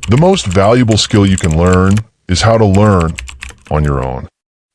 The most valuable skill you can learn is how to learn on your own.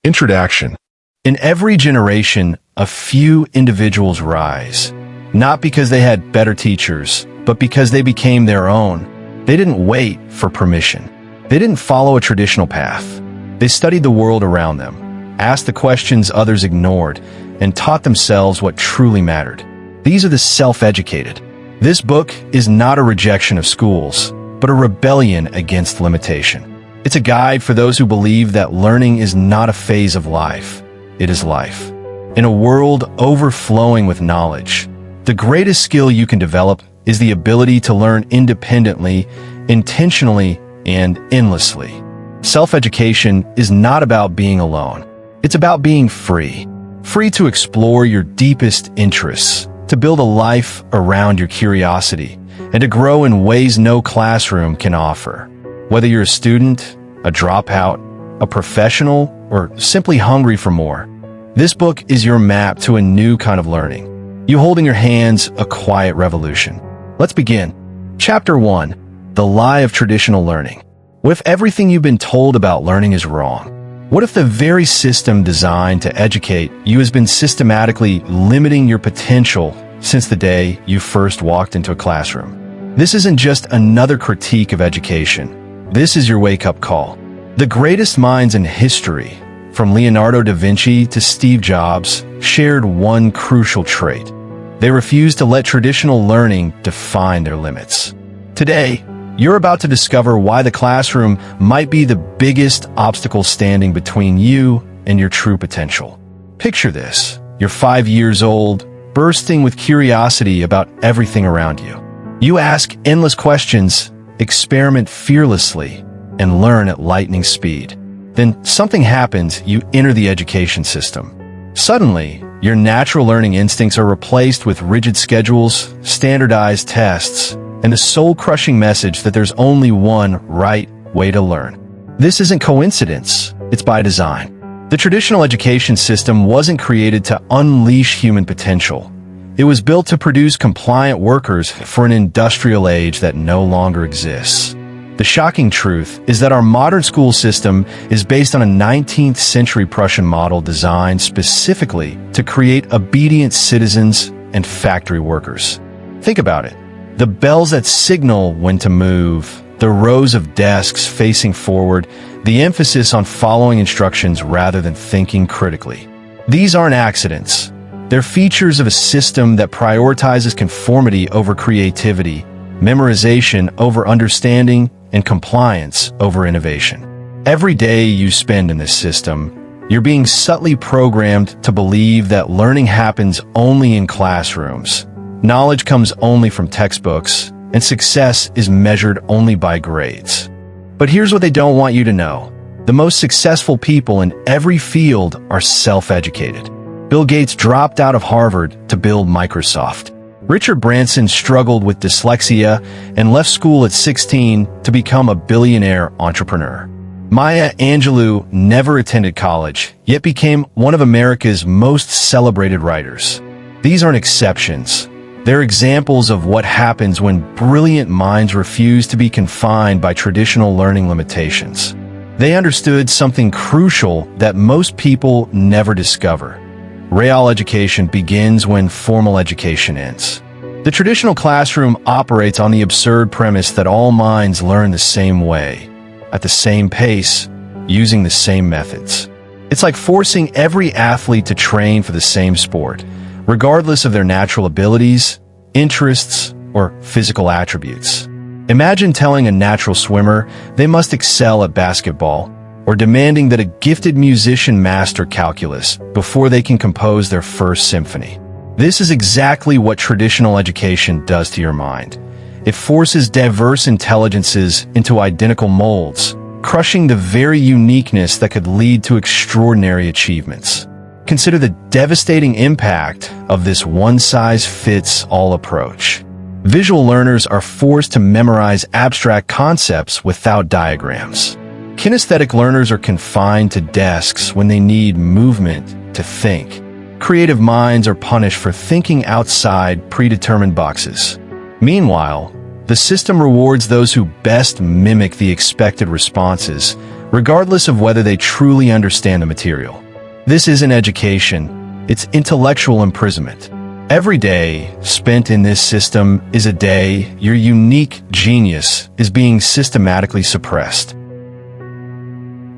Introduction. In every generation, a few individuals rise, not because they had better teachers, but because they became their own. They didn't wait for permission. They didn't follow a traditional path. They studied the world around them, asked the questions others ignored, and taught themselves what truly mattered. These are the self-educated. This book is not a rejection of schools, but a rebellion against limitation. It's a guide for those who believe that learning is not a phase of life. It is life. In a world overflowing with knowledge, the greatest skill you can develop is the ability to learn independently, intentionally, and endlessly. Self-education is not about being alone. It's about being free. Free to explore your deepest interests, to build a life around your curiosity, and to grow in ways no classroom can offer. Whether you're a student, a dropout, a professional, or simply hungry for more, this book is your map to a new kind of learning. You hold in your hands a quiet revolution. Let's begin. Chapter 1. The Lie of Traditional Learning. What if everything you've been told about learning is wrong? What if the very system designed to educate you has been systematically limiting your potential since the day you first walked into a classroom? This isn't just another critique of education. This is your wake-up call. The greatest minds in history, from Leonardo da Vinci to Steve Jobs, shared one crucial trait. They refused to let traditional learning define their limits. Today, you're about to discover why the classroom might be the biggest obstacle standing between you and your true potential. Picture this. You're 5 years old, bursting with curiosity about everything around you. You ask endless questions, experiment fearlessly, and learn at lightning speed. Then something happens. You enter the education system. Suddenly, your natural learning instincts are replaced with rigid schedules, standardized tests, and the soul-crushing message that there's only one right way to learn. This isn't coincidence, it's by design. The traditional education system wasn't created to unleash human potential. It was built to produce compliant workers for an industrial age that no longer exists. The shocking truth is that our modern school system is based on a 19th century Prussian model designed specifically to create obedient citizens and factory workers. Think about it. The bells that signal when to move, the rows of desks facing forward, the emphasis on following instructions rather than thinking critically. These aren't accidents. They're features of a system that prioritizes conformity over creativity, memorization over understanding, and compliance over innovation. Every day you spend in this system, you're being subtly programmed to believe that learning happens only in classrooms, knowledge comes only from textbooks, and success is measured only by grades. But here's what they don't want you to know. The most successful people in every field are self-educated. Bill Gates dropped out of Harvard to build Microsoft. Richard Branson struggled with dyslexia and left school at 16 to become a billionaire entrepreneur. Maya Angelou never attended college, yet became one of America's most celebrated writers. These aren't exceptions. They're examples of what happens when brilliant minds refuse to be confined by traditional learning limitations. They understood something crucial that most people never discover. Real education begins when formal education ends. The traditional classroom operates on the absurd premise that all minds learn the same way, at the same pace, using the same methods. It's like forcing every athlete to train for the same sport, regardless of their natural abilities, interests, or physical attributes. Imagine telling a natural swimmer they must excel at basketball, or demanding that a gifted musician master calculus before they can compose their first symphony. This is exactly what traditional education does to your mind. It forces diverse intelligences into identical molds, crushing the very uniqueness that could lead to extraordinary achievements. Consider the devastating impact of this one-size-fits-all approach. Visual learners are forced to memorize abstract concepts without diagrams. Kinesthetic learners are confined to desks when they need movement to think. Creative minds are punished for thinking outside predetermined boxes. Meanwhile, The system rewards those who best mimic the expected responses, regardless of whether they truly understand the material. This isn't education, it's intellectual imprisonment. Every day spent in this system is a day your unique genius is being systematically suppressed.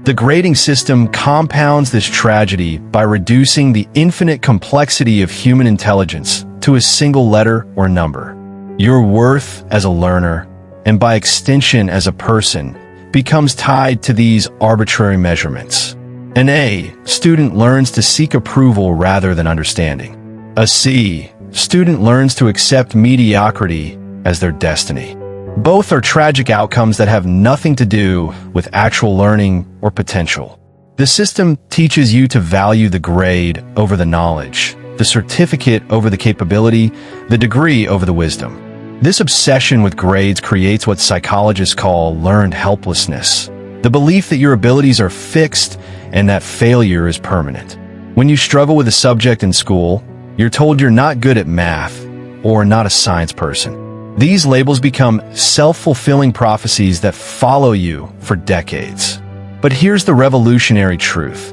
The grading system compounds this tragedy by reducing the infinite complexity of human intelligence to a single letter or number. Your worth as a learner, and by extension as a person, becomes tied to these arbitrary measurements. An A student learns to seek approval rather than understanding. A C student learns to accept mediocrity as their destiny. Both are tragic outcomes that have nothing to do with actual learning or potential. The system teaches you to value the grade over the knowledge, the certificate over the capability, the degree over the wisdom. This obsession with grades creates what psychologists call learned helplessness, the belief that your abilities are fixed and that failure is permanent. When you struggle with a subject in school, you're told you're not good at math or not a science person. These labels become self-fulfilling prophecies that follow you for decades. But here's the revolutionary truth.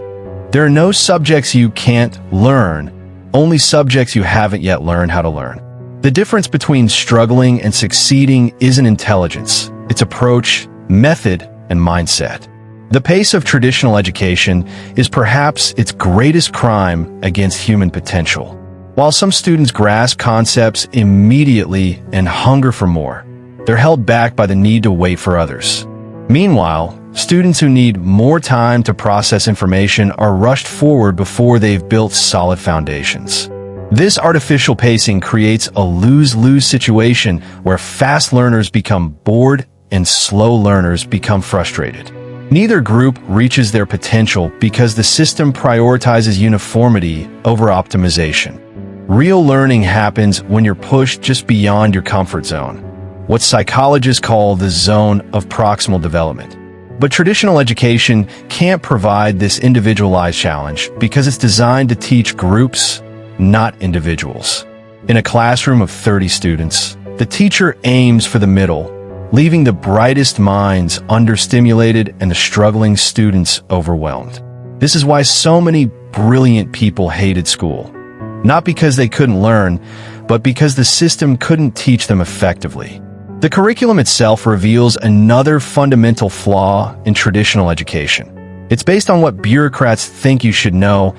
There are no subjects you can't learn, only subjects you haven't yet learned how to learn. The difference between struggling and succeeding isn't intelligence, it's approach, method, and mindset. The pace of traditional education is perhaps its greatest crime against human potential. While some students grasp concepts immediately and hunger for more, they're held back by the need to wait for others. Meanwhile, students who need more time to process information are rushed forward before they've built solid foundations. This artificial pacing creates a lose-lose situation where fast learners become bored and slow learners become frustrated. Neither group reaches their potential because the system prioritizes uniformity over optimization. Real learning happens when you're pushed just beyond your comfort zone, what psychologists call the zone of proximal development. But traditional education can't provide this individualized challenge because it's designed to teach groups, not individuals. In a classroom of 30 students, the teacher aims for the middle, leaving the brightest minds understimulated and the struggling students overwhelmed. This is why so many brilliant people hated school. Not because they couldn't learn, but because the system couldn't teach them effectively. The curriculum itself reveals another fundamental flaw in traditional education. It's based on what bureaucrats think you should know,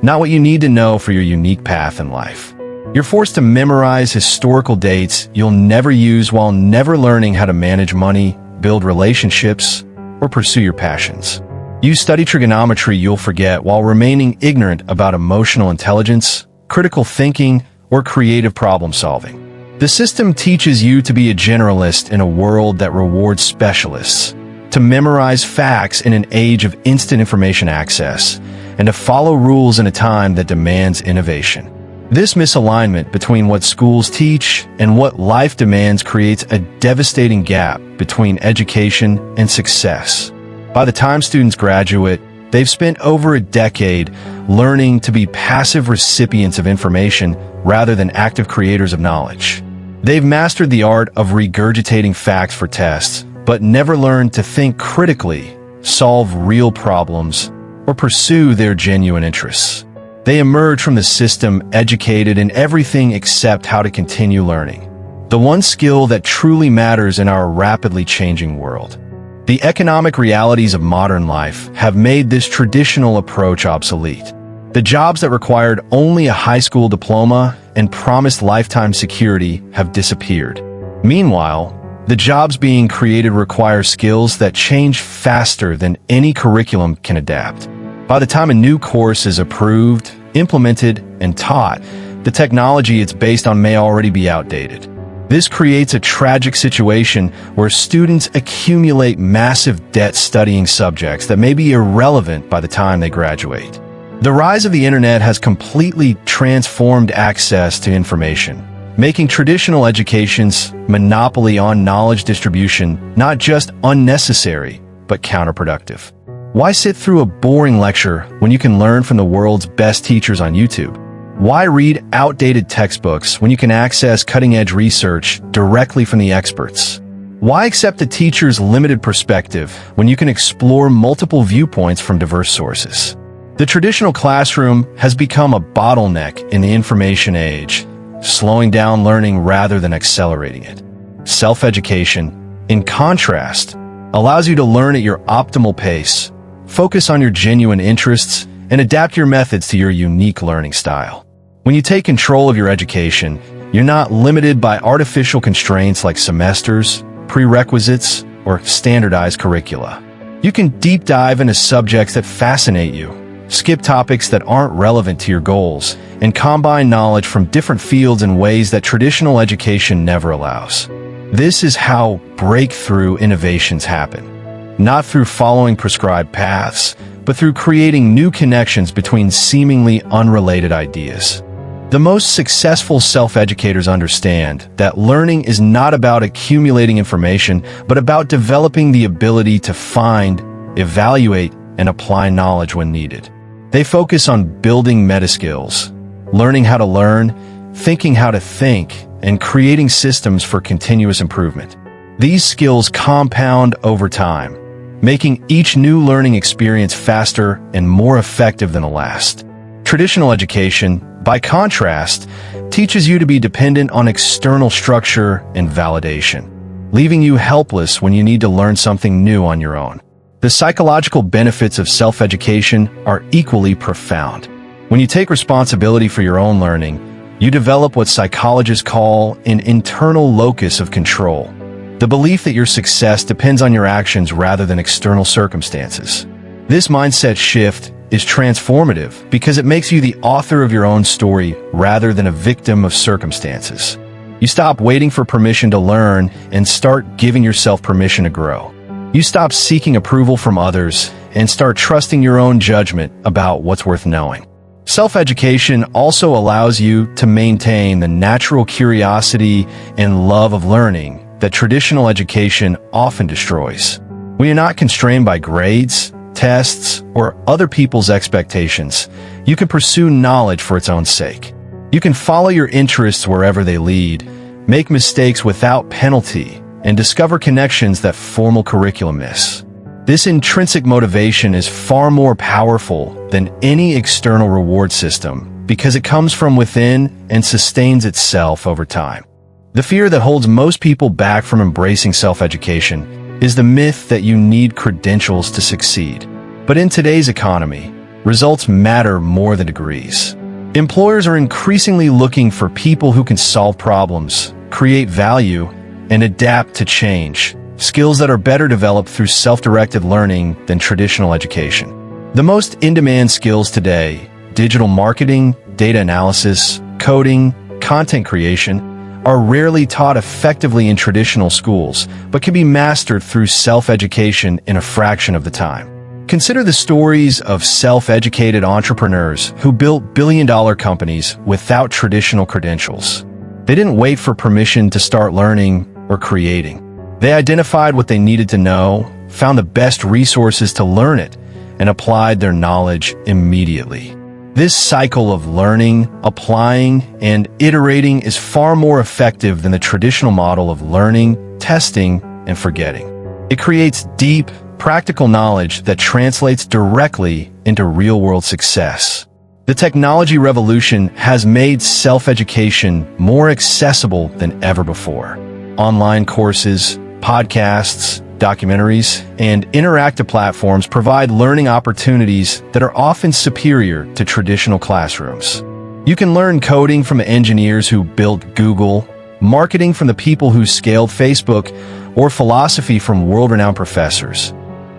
not what you need to know for your unique path in life. You're forced to memorize historical dates you'll never use while never learning how to manage money, build relationships, or pursue your passions. You study trigonometry you'll forget while remaining ignorant about emotional intelligence, critical thinking, or creative problem solving. The system teaches you to be a generalist in a world that rewards specialists, to memorize facts in an age of instant information access, and to follow rules in a time that demands innovation. This misalignment between what schools teach and what life demands creates a devastating gap between education and success. By the time students graduate, they've spent over a decade learning to be passive recipients of information rather than active creators of knowledge. They've mastered the art of regurgitating facts for tests, but never learned to think critically, solve real problems, or pursue their genuine interests. They emerge from the system educated in everything except how to continue learning, the one skill that truly matters in our rapidly changing world. The economic realities of modern life have made this traditional approach obsolete. The jobs that required only a high school diploma and promised lifetime security have disappeared. Meanwhile, the jobs being created require skills that change faster than any curriculum can adapt. By the time a new course is approved, implemented, and taught, the technology it's based on may already be outdated. This creates a tragic situation where students accumulate massive debt studying subjects that may be irrelevant by the time they graduate. The rise of the internet has completely transformed access to information, making traditional education's monopoly on knowledge distribution not just unnecessary, but counterproductive. Why sit through a boring lecture when you can learn from the world's best teachers on YouTube? Why read outdated textbooks when you can access cutting-edge research directly from the experts? Why accept a teacher's limited perspective when you can explore multiple viewpoints from diverse sources? The traditional classroom has become a bottleneck in the information age, slowing down learning rather than accelerating it. Self-education, in contrast, allows you to learn at your optimal pace, focus on your genuine interests, and adapt your methods to your unique learning style. When you take control of your education, you're not limited by artificial constraints like semesters, prerequisites, or standardized curricula. You can deep dive into subjects that fascinate you, skip topics that aren't relevant to your goals, and combine knowledge from different fields in ways that traditional education never allows. This is how breakthrough innovations happen, not through following prescribed paths, but through creating new connections between seemingly unrelated ideas. The most successful self-educators understand that learning is not about accumulating information, but about developing the ability to find, evaluate, and apply knowledge when needed. They focus on building meta skills, learning how to learn, thinking how to think, and creating systems for continuous improvement. These skills compound over time, making each new learning experience faster and more effective than the last. Traditional education, by contrast, teaches you to be dependent on external structure and validation, leaving you helpless when you need to learn something new on your own. The psychological benefits of self-education are equally profound. When you take responsibility for your own learning, you develop what psychologists call an internal locus of control, the belief that your success depends on your actions rather than external circumstances. This mindset shift is transformative because it makes you the author of your own story rather than a victim of circumstances. You stop waiting for permission to learn and start giving yourself permission to grow. You stop seeking approval from others and start trusting your own judgment about what's worth knowing. Self-education also allows you to maintain the natural curiosity and love of learning that traditional education often destroys. When you're not constrained by grades, tests, or other people's expectations, you can pursue knowledge for its own sake. You can follow your interests wherever they lead, make mistakes without penalty, and discover connections that formal curriculum miss. This intrinsic motivation is far more powerful than any external reward system because it comes from within and sustains itself over time. The fear that holds most people back from embracing self-education is the myth that you need credentials to succeed. But in today's economy, results matter more than degrees. Employers are increasingly looking for people who can solve problems, create value, and adapt to change, skills that are better developed through self-directed learning than traditional education. The most in-demand skills today, digital marketing, data analysis, coding, content creation, are rarely taught effectively in traditional schools, but can be mastered through self-education in a fraction of the time. Consider the stories of self-educated entrepreneurs who built billion-dollar companies without traditional credentials. They didn't wait for permission to start learning or creating. They identified what they needed to know, found the best resources to learn it, and applied their knowledge immediately. This cycle of learning, applying, and iterating is far more effective than the traditional model of learning, testing, and forgetting. It creates deep, practical knowledge that translates directly into real-world success. The technology revolution has made self-education more accessible than ever before. Online courses, podcasts, documentaries, and interactive platforms provide learning opportunities that are often superior to traditional classrooms. You can learn coding from the engineers who built Google, marketing from the people who scaled Facebook, or philosophy from world-renowned professors,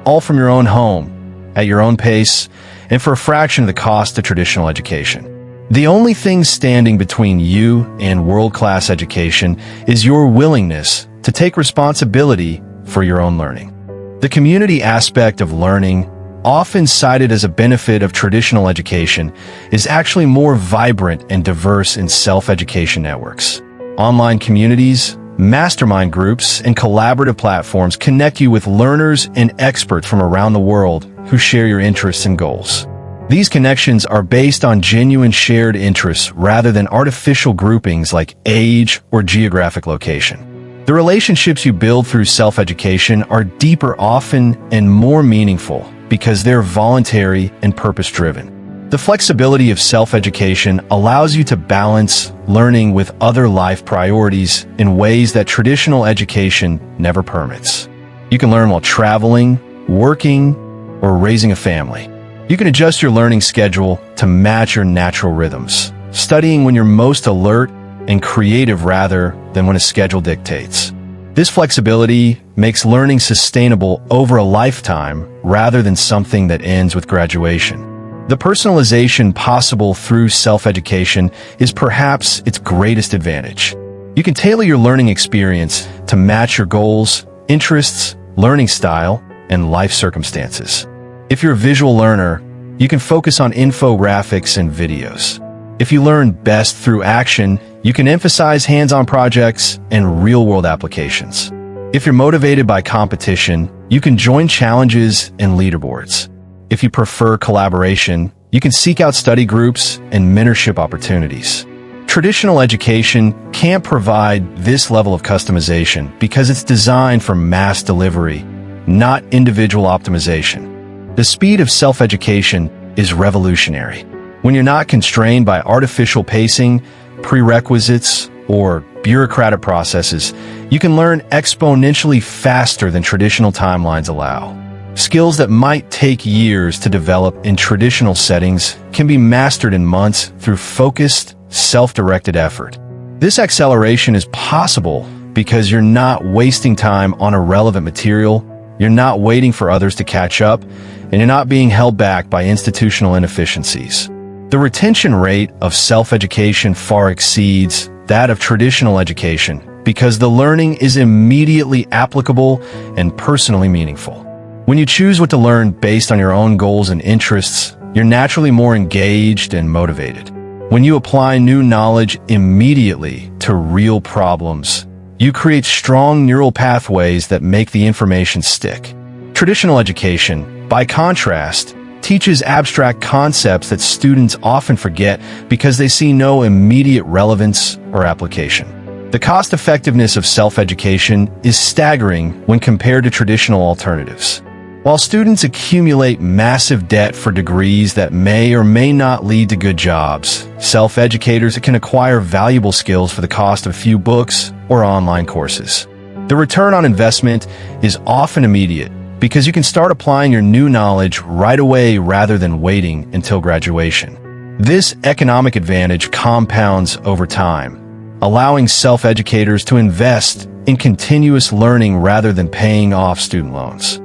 all from your own home, at your own pace, and for a fraction of the cost of traditional education. The only thing standing between you and world-class education is your willingness to take responsibility for your own learning. The community aspect of learning, often cited as a benefit of traditional education, is actually more vibrant and diverse in self-education networks. Online communities, mastermind groups, and collaborative platforms connect you with learners and experts from around the world who share your interests and goals. These connections are based on genuine shared interests rather than artificial groupings like age or geographic location. The relationships you build through self-education are deeper often and more meaningful because they're voluntary and purpose-driven. The flexibility of self-education allows you to balance learning with other life priorities in ways that traditional education never permits. You can learn while traveling, working, or raising a family. You can adjust your learning schedule to match your natural rhythms, studying when you're most alert and creative rather than when a schedule dictates. This flexibility makes learning sustainable over a lifetime rather than something that ends with graduation. The personalization possible through self-education is perhaps its greatest advantage. You can tailor your learning experience to match your goals, interests, learning style, and life circumstances. If you're a visual learner, you can focus on infographics and videos. If you learn best through action, you can emphasize hands-on projects and real-world applications. If you're motivated by competition, you can join challenges and leaderboards. If you prefer collaboration, you can seek out study groups and mentorship opportunities. Traditional education can't provide this level of customization because it's designed for mass delivery, not individual optimization. The speed of self-education is revolutionary. When you're not constrained by artificial pacing, prerequisites, or bureaucratic processes, you can learn exponentially faster than traditional timelines allow. Skills that might take years to develop in traditional settings can be mastered in months through focused, self-directed effort. This acceleration is possible because you're not wasting time on irrelevant material, you're not waiting for others to catch up, and you're not being held back by institutional inefficiencies. The retention rate of self-education far exceeds that of traditional education because the learning is immediately applicable and personally meaningful. When you choose what to learn based on your own goals and interests, you're naturally more engaged and motivated. When you apply new knowledge immediately to real problems, you create strong neural pathways that make the information stick. Traditional education, by contrast, teaches abstract concepts that students often forget because they see no immediate relevance or application. The cost-effectiveness of self-education is staggering when compared to traditional alternatives. While students accumulate massive debt for degrees that may or may not lead to good jobs, self-educators can acquire valuable skills for the cost of a few books or online courses. The return on investment is often immediate because you can start applying your new knowledge right away rather than waiting until graduation. This economic advantage compounds over time, allowing self-educators to invest in continuous learning rather than paying off student loans.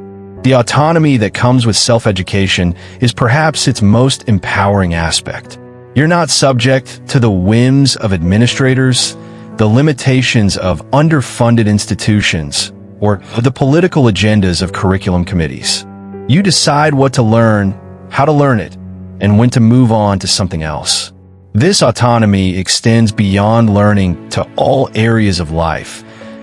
The autonomy that comes with self-education is perhaps its most empowering aspect. You're not subject to the whims of administrators, the limitations of underfunded institutions, or the political agendas of curriculum committees. You decide what to learn, how to learn it, and when to move on to something else. This autonomy extends beyond learning to all areas of life,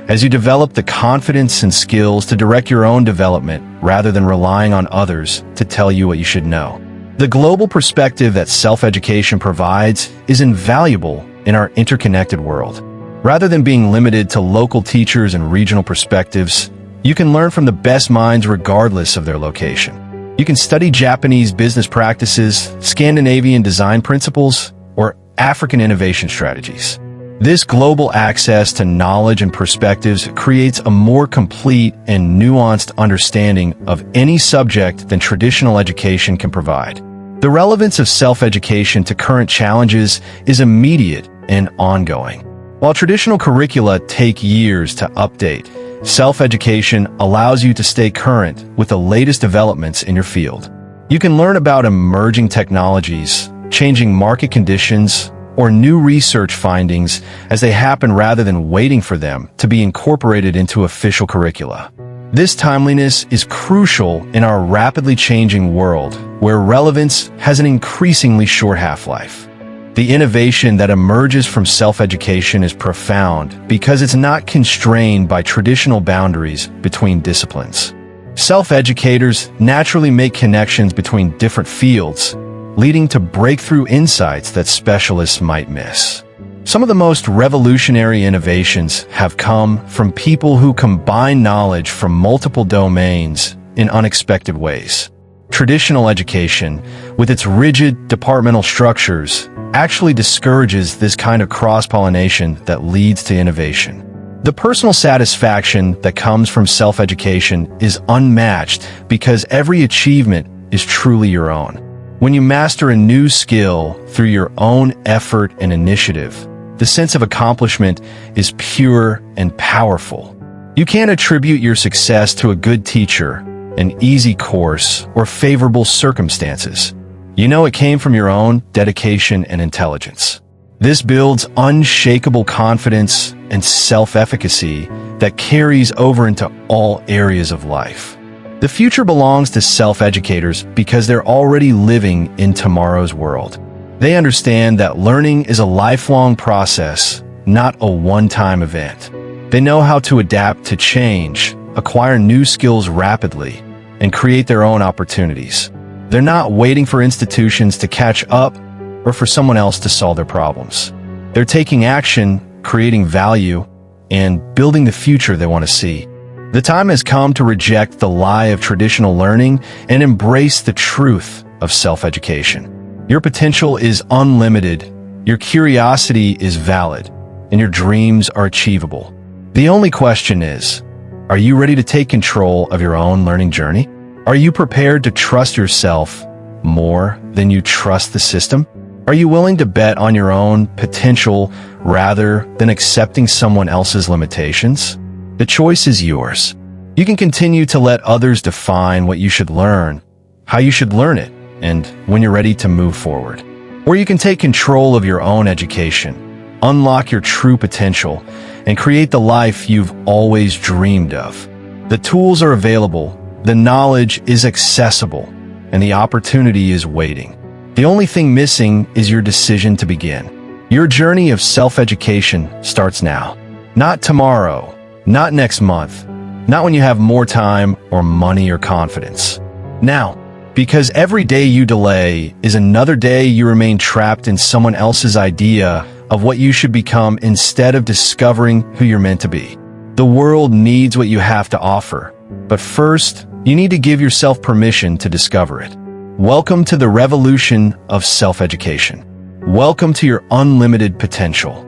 as you develop the confidence and skills to direct your own development rather than relying on others to tell you what you should know. The global perspective that self-education provides is invaluable in our interconnected world. Rather than being limited to local teachers and regional perspectives, you can learn from the best minds regardless of their location. You can study Japanese business practices, Scandinavian design principles, or African innovation strategies. This global access to knowledge and perspectives creates a more complete and nuanced understanding of any subject than traditional education can provide. The relevance of self-education to current challenges is immediate and ongoing. While traditional curricula take years to update, self-education allows you to stay current with the latest developments in your field. You can learn about emerging technologies, changing market conditions, or new research findings as they happen rather than waiting for them to be incorporated into official curricula. This timeliness is crucial in our rapidly changing world, where relevance has an increasingly short half-life. The innovation that emerges from self-education is profound because it's not constrained by traditional boundaries between disciplines. Self-educators naturally make connections between different fields, leading to breakthrough insights that specialists might miss. Some of the most revolutionary innovations have come from people who combine knowledge from multiple domains in unexpected ways. Traditional education, with its rigid departmental structures, actually discourages this kind of cross-pollination that leads to innovation. The personal satisfaction that comes from self-education is unmatched because every achievement is truly your own. When you master a new skill through your own effort and initiative, the sense of accomplishment is pure and powerful. You can't attribute your success to a good teacher, an easy course, or favorable circumstances. You know it came from your own dedication and intelligence. This builds unshakable confidence and self-efficacy that carries over into all areas of life. The future belongs to self-educators because they're already living in tomorrow's world. They understand that learning is a lifelong process, not a one-time event. They know how to adapt to change, acquire new skills rapidly, and create their own opportunities. They're not waiting for institutions to catch up or for someone else to solve their problems. They're taking action, creating value, and building the future they want to see. The time has come to reject the lie of traditional learning and embrace the truth of self-education. Your potential is unlimited, your curiosity is valid, and your dreams are achievable. The only question is, are you ready to take control of your own learning journey? Are you prepared to trust yourself more than you trust the system? Are you willing to bet on your own potential rather than accepting someone else's limitations? The choice is yours. You can continue to let others define what you should learn, how you should learn it, and when you're ready to move forward. Or you can take control of your own education, unlock your true potential, and create the life you've always dreamed of. The tools are available, the knowledge is accessible, and the opportunity is waiting. The only thing missing is your decision to begin. Your journey of self-education starts now. Not tomorrow, not next month, not when you have more time or money or confidence. Now, because every day you delay is another day you remain trapped in someone else's idea of what you should become instead of discovering who you're meant to be. The world needs what you have to offer, but first, you need to give yourself permission to discover it. Welcome to the revolution of self-education. Welcome to your unlimited potential.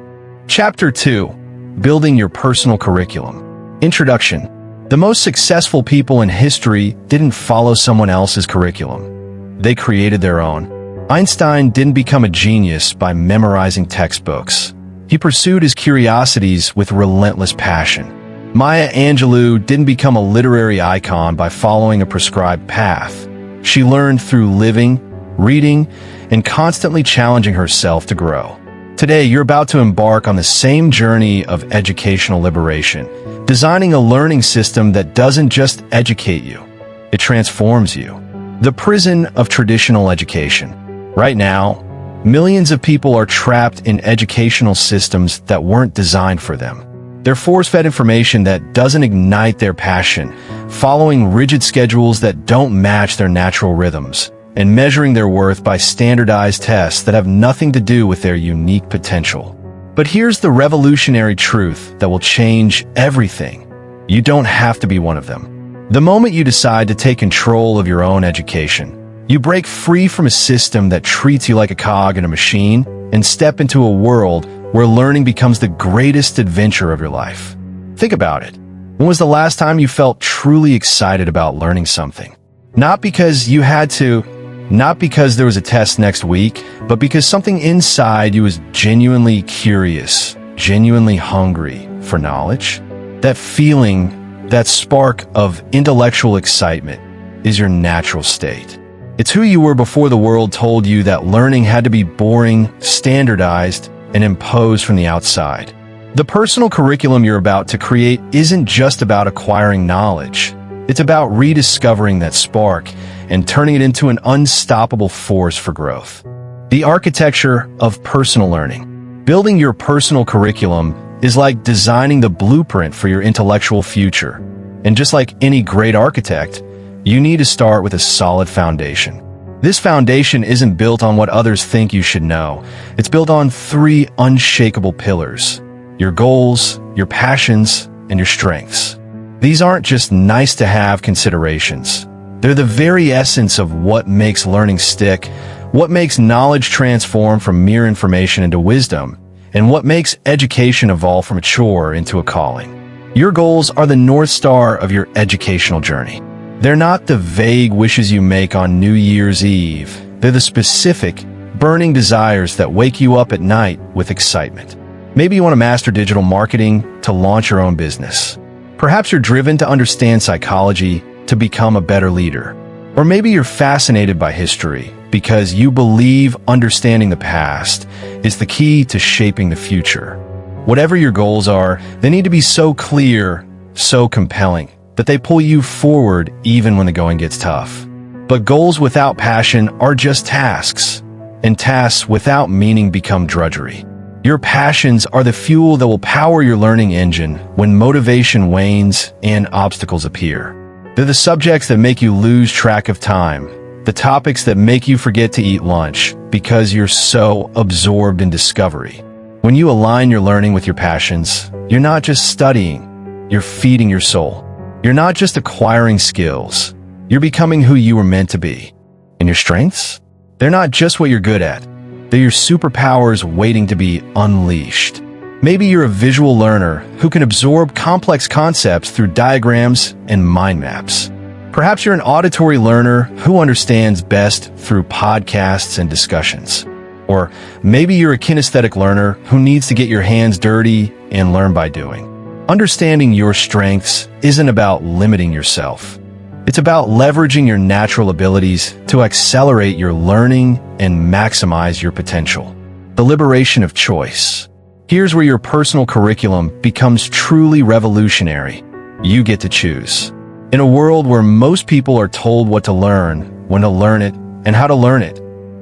Chapter 2: Building Your Personal Curriculum. Introduction. The most successful people in history didn't follow someone else's curriculum. They created their own. Einstein didn't become a genius by memorizing textbooks. He pursued his curiosities with relentless passion. Maya Angelou didn't become a literary icon by following a prescribed path. She learned through living, reading, and constantly challenging herself to grow. Today, you're about to embark on the same journey of educational liberation, designing a learning system that doesn't just educate you, it transforms you. The prison of traditional education. Right now, millions of people are trapped in educational systems that weren't designed for them. They're force-fed information that doesn't ignite their passion, following rigid schedules that don't match their natural rhythms, and measuring their worth by standardized tests that have nothing to do with their unique potential. But here's the revolutionary truth that will change everything. You don't have to be one of them. The moment you decide to take control of your own education, you break free from a system that treats you like a cog in a machine and step into a world where learning becomes the greatest adventure of your life. Think about it. When was the last time you felt truly excited about learning something? Not because you had to, not because there was a test next week, but because something inside you was genuinely curious, genuinely hungry for knowledge. That feeling, that spark of intellectual excitement is your natural state. It's who you were before the world told you that learning had to be boring, standardized, and imposed from the outside. The personal curriculum you're about to create isn't just about acquiring knowledge. It's about rediscovering that spark and turning it into an unstoppable force for growth. The architecture of personal learning. Building your personal curriculum is like designing the blueprint for your intellectual future. And just like any great architect, you need to start with a solid foundation. This foundation isn't built on what others think you should know. It's built on 3 unshakable pillars: your goals, your passions, and your strengths. These aren't just nice-to-have considerations. They're the very essence of what makes learning stick, what makes knowledge transform from mere information into wisdom, and what makes education evolve from a chore into a calling. Your goals are the North Star of your educational journey. They're not the vague wishes you make on New Year's Eve. They're the specific, burning desires that wake you up at night with excitement. Maybe you want to master digital marketing to launch your own business. Perhaps you're driven to understand psychology to become a better leader. Or maybe you're fascinated by history because you believe understanding the past is the key to shaping the future. Whatever your goals are, they need to be so clear, so compelling, that they pull you forward even when the going gets tough. But goals without passion are just tasks, and tasks without meaning become drudgery. Your passions are the fuel that will power your learning engine when motivation wanes and obstacles appear. They're the subjects that make you lose track of time, the topics that make you forget to eat lunch because you're so absorbed in discovery. When you align your learning with your passions, you're not just studying, you're feeding your soul. You're not just acquiring skills, you're becoming who you were meant to be. And your strengths? They're not just what you're good at. They're your superpowers waiting to be unleashed. Maybe you're a visual learner who can absorb complex concepts through diagrams and mind maps. Perhaps you're an auditory learner who understands best through podcasts and discussions. Or maybe you're a kinesthetic learner who needs to get your hands dirty and learn by doing. Understanding your strengths isn't about limiting yourself. It's about leveraging your natural abilities to accelerate your learning and maximize your potential. The liberation of choice. Here's where your personal curriculum becomes truly revolutionary. You get to choose. In a world where most people are told what to learn, when to learn it, and how to learn it,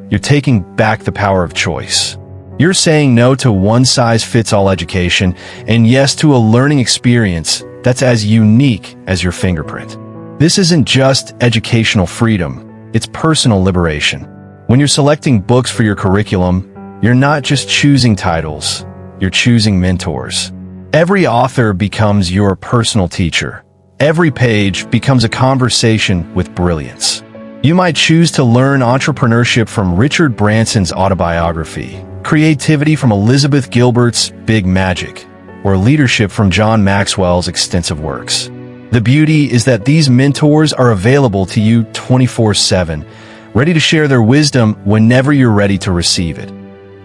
you're taking back the power of choice. You're saying no to one-size-fits-all education and yes to a learning experience that's as unique as your fingerprint. This isn't just educational freedom, it's personal liberation. When you're selecting books for your curriculum, you're not just choosing titles, you're choosing mentors. Every author becomes your personal teacher. Every page becomes a conversation with brilliance. You might choose to learn entrepreneurship from Richard Branson's autobiography, creativity from Elizabeth Gilbert's Big Magic, or leadership from John Maxwell's extensive works. The beauty is that these mentors are available to you 24/7, ready to share their wisdom whenever you're ready to receive it.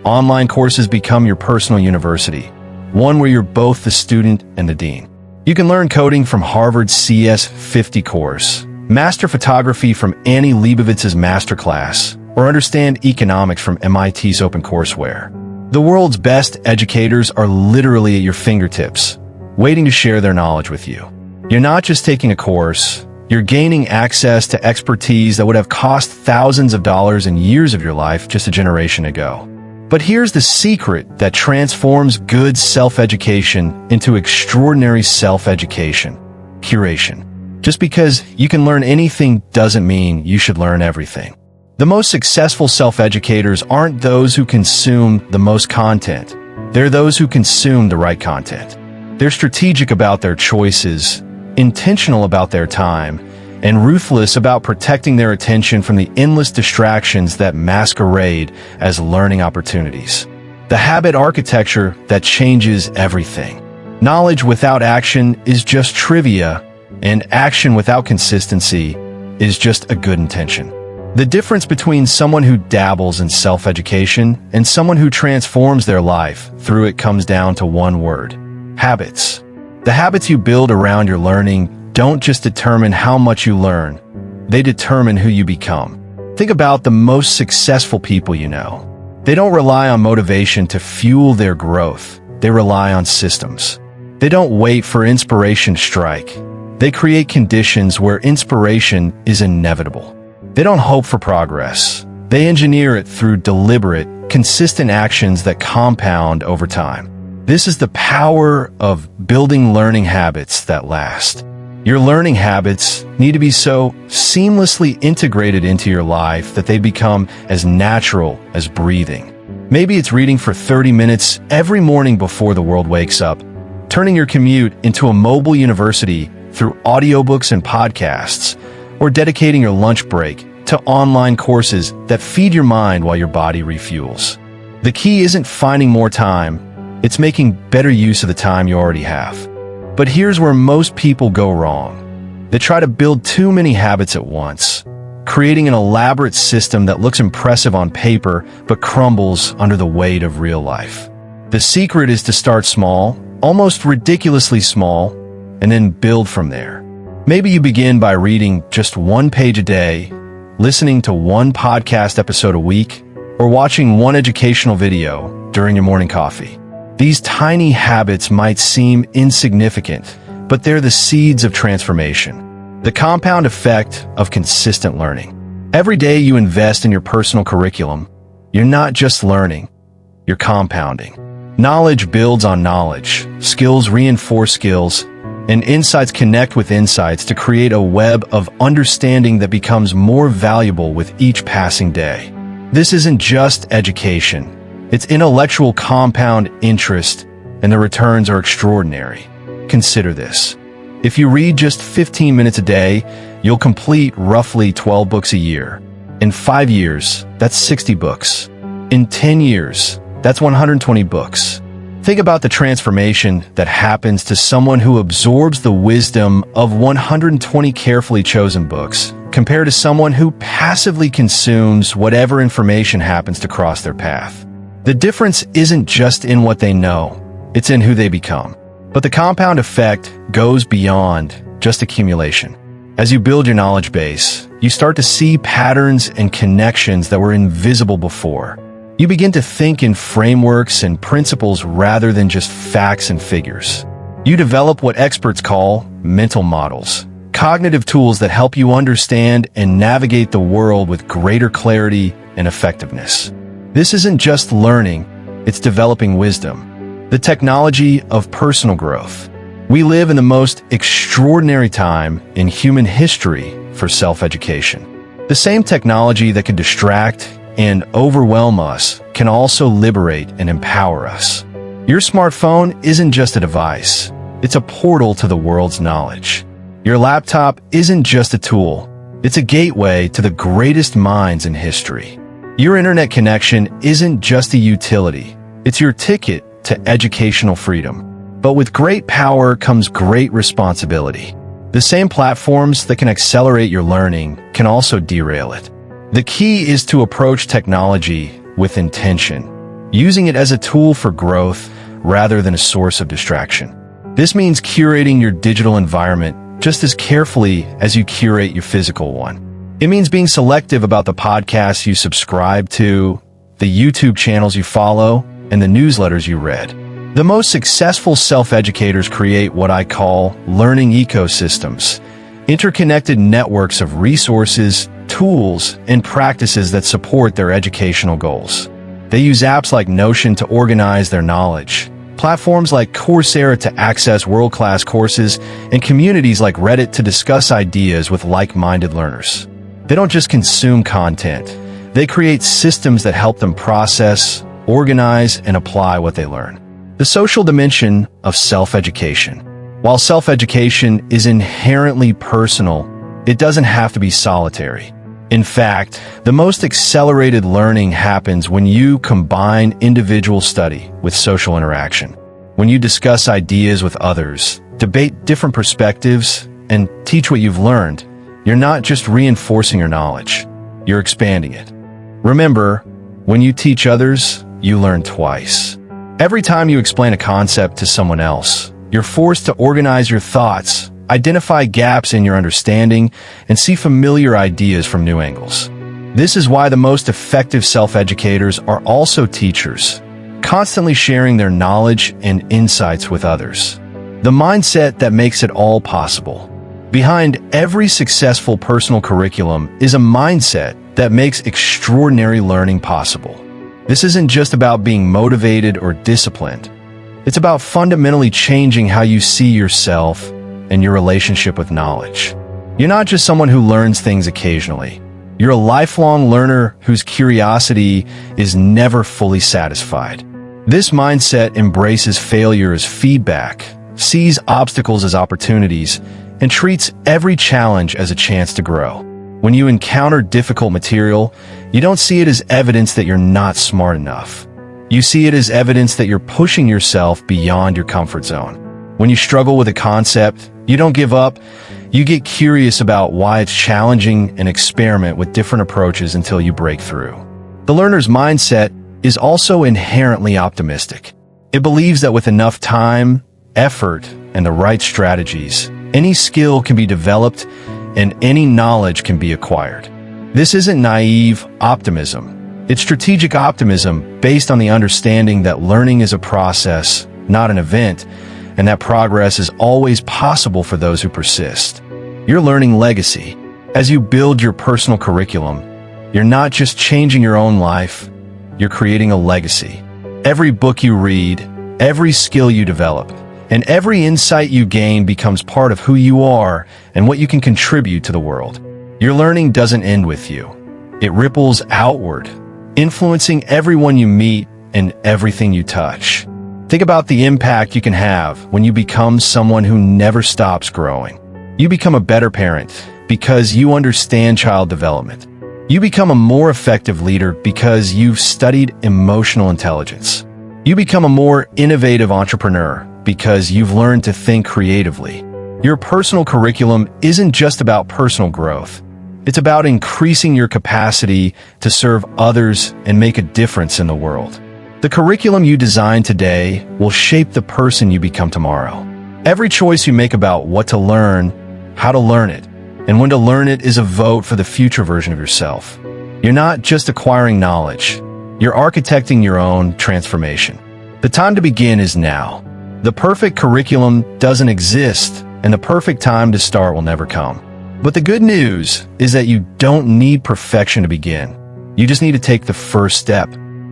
Online courses become your personal university, one where you're both the student and the dean. You can learn coding from Harvard's CS 50 course, master photography from Annie Leibovitz's masterclass, or understand economics from MIT's OpenCourseWare. The world's best educators are literally at your fingertips, waiting to share their knowledge with you. You're not just taking a course, you're gaining access to expertise that would have cost thousands of dollars and years of your life just a generation ago. But here's the secret that transforms good self-education into extraordinary self-education: curation. Just because you can learn anything doesn't mean you should learn everything. The most successful self-educators aren't those who consume the most content. They're those who consume the right content. They're strategic about their choices, intentional about their time, and ruthless about protecting their attention from the endless distractions that masquerade as learning opportunities. The habit architecture that changes everything. Knowledge without action is just trivia, and action without consistency is just a good intention. The difference between someone who dabbles in self-education and someone who transforms their life through it comes down to one word: habits. The habits you build around your learning don't just determine how much you learn, they determine who you become. Think about the most successful people you know. They don't rely on motivation to fuel their growth, they rely on systems. They don't wait for inspiration to strike. They create conditions where inspiration is inevitable. They don't hope for progress. They engineer it through deliberate, consistent actions that compound over time. This is the power of building learning habits that last. Your learning habits need to be so seamlessly integrated into your life that they become as natural as breathing. Maybe it's reading for 30 minutes every morning before the world wakes up, turning your commute into a mobile university through audiobooks and podcasts, or dedicating your lunch break to online courses that feed your mind while your body refuels. The key isn't finding more time, it's making better use of the time you already have. But here's where most people go wrong. They try to build too many habits at once, creating an elaborate system that looks impressive on paper but crumbles under the weight of real life. The secret is to start small, almost ridiculously small, and then build from there. Maybe you begin by reading just 1 page a day, listening to 1 podcast episode a week, or watching 1 educational video during your morning coffee. These tiny habits might seem insignificant, but they're the seeds of transformation. The compound effect of consistent learning. Every day you invest in your personal curriculum, you're not just learning, you're compounding. Knowledge builds on knowledge, skills reinforce skills, and insights connect with insights to create a web of understanding that becomes more valuable with each passing day. This isn't just education. It's intellectual compound interest, and the returns are extraordinary. Consider this. If you read just 15 minutes a day, you'll complete roughly 12 books a year. In 5 years, that's 60 books. In 10 years, that's 120 books. Think about the transformation that happens to someone who absorbs the wisdom of 120 carefully chosen books, compared to someone who passively consumes whatever information happens to cross their path. The difference isn't just in what they know, it's in who they become. But the compound effect goes beyond just accumulation. As you build your knowledge base, you start to see patterns and connections that were invisible before. You begin to think in frameworks and principles rather than just facts and figures. You develop what experts call mental models, cognitive tools that help you understand and navigate the world with greater clarity and effectiveness. This isn't just learning, it's developing wisdom, the technology of personal growth. We live in the most extraordinary time in human history for self-education. The same technology that can distract and overwhelm us can also liberate and empower us. Your smartphone isn't just a device, it's a portal to the world's knowledge. Your laptop isn't just a tool, it's a gateway to the greatest minds in history. Your internet connection isn't just a utility, it's your ticket to educational freedom. But with great power comes great responsibility. The same platforms that can accelerate your learning can also derail it. The key is to approach technology with intention, using it as a tool for growth rather than a source of distraction. This means curating your digital environment just as carefully as you curate your physical one. It means being selective about the podcasts you subscribe to, the YouTube channels you follow, and the newsletters you read. The most successful self-educators create what I call learning ecosystems, interconnected networks of resources, tools, and practices that support their educational goals. They use apps like Notion to organize their knowledge, platforms like Coursera to access world-class courses, and communities like Reddit to discuss ideas with like-minded learners. They don't just consume content, they create systems that help them process, organize, and apply what they learn. The social dimension of self-education. While self-education is inherently personal, it doesn't have to be solitary. In fact, the most accelerated learning happens when you combine individual study with social interaction. When you discuss ideas with others, debate different perspectives, and teach what you've learned, you're not just reinforcing your knowledge, you're expanding it. Remember, when you teach others, you learn twice. Every time you explain a concept to someone else, you're forced to organize your thoughts, identify gaps in your understanding, and see familiar ideas from new angles. This is why the most effective self-educators are also teachers, constantly sharing their knowledge and insights with others. The mindset that makes it all possible. Behind every successful personal curriculum is a mindset that makes extraordinary learning possible. This isn't just about being motivated or disciplined. It's about fundamentally changing how you see yourself, and your relationship with knowledge. You're not just someone who learns things occasionally. You're a lifelong learner whose curiosity is never fully satisfied. This mindset embraces failure as feedback, sees obstacles as opportunities, and treats every challenge as a chance to grow. When you encounter difficult material, you don't see it as evidence that you're not smart enough. You see it as evidence that you're pushing yourself beyond your comfort zone. When you struggle with a concept, you don't give up. You get curious about why it's challenging and experiment with different approaches until you break through. The learner's mindset is also inherently optimistic. It believes that with enough time, effort, and the right strategies, any skill can be developed and any knowledge can be acquired. This isn't naive optimism. It's strategic optimism based on the understanding that learning is a process, not an event, and that progress is always possible for those who persist. Your learning legacy. As you build your personal curriculum, you're not just changing your own life, you're creating a legacy. Every book you read, every skill you develop, and every insight you gain becomes part of who you are and what you can contribute to the world. Your learning doesn't end with you. It ripples outward, influencing everyone you meet and everything you touch. Think about the impact you can have when you become someone who never stops growing. You become a better parent because you understand child development. You become a more effective leader because you've studied emotional intelligence. You become a more innovative entrepreneur because you've learned to think creatively. Your personal curriculum isn't just about personal growth. It's about increasing your capacity to serve others and make a difference in the world. The curriculum you design today will shape the person you become tomorrow. Every choice you make about what to learn, how to learn it, and when to learn it is a vote for the future version of yourself. You're not just acquiring knowledge. You're architecting your own transformation. The time to begin is now. The perfect curriculum doesn't exist, and the perfect time to start will never come. But the good news is that you don't need perfection to begin. You just need to take the first step.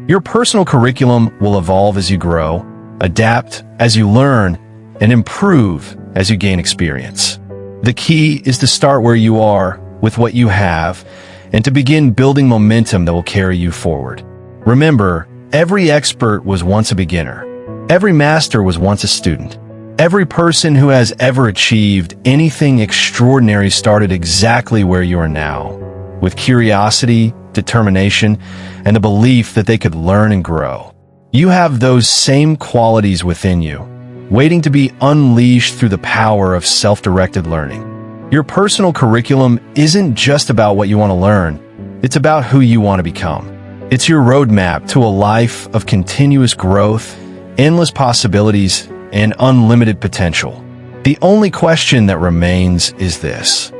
Your personal curriculum will evolve as you grow, adapt as you learn, and improve as you gain experience. The key is to start where you are with what you have and to begin building momentum that will carry you forward. Remember, every expert was once a beginner. Every master was once a student. Every person who has ever achieved anything extraordinary started exactly where you are now, with curiosity, determination, and the belief that they could learn and grow. You have those same qualities within you, waiting to be unleashed through the power of self-directed learning. Your personal curriculum isn't just about what you want to learn, it's about who you want to become. It's your roadmap to a life of continuous growth, endless possibilities, and unlimited potential. The only question that remains is this: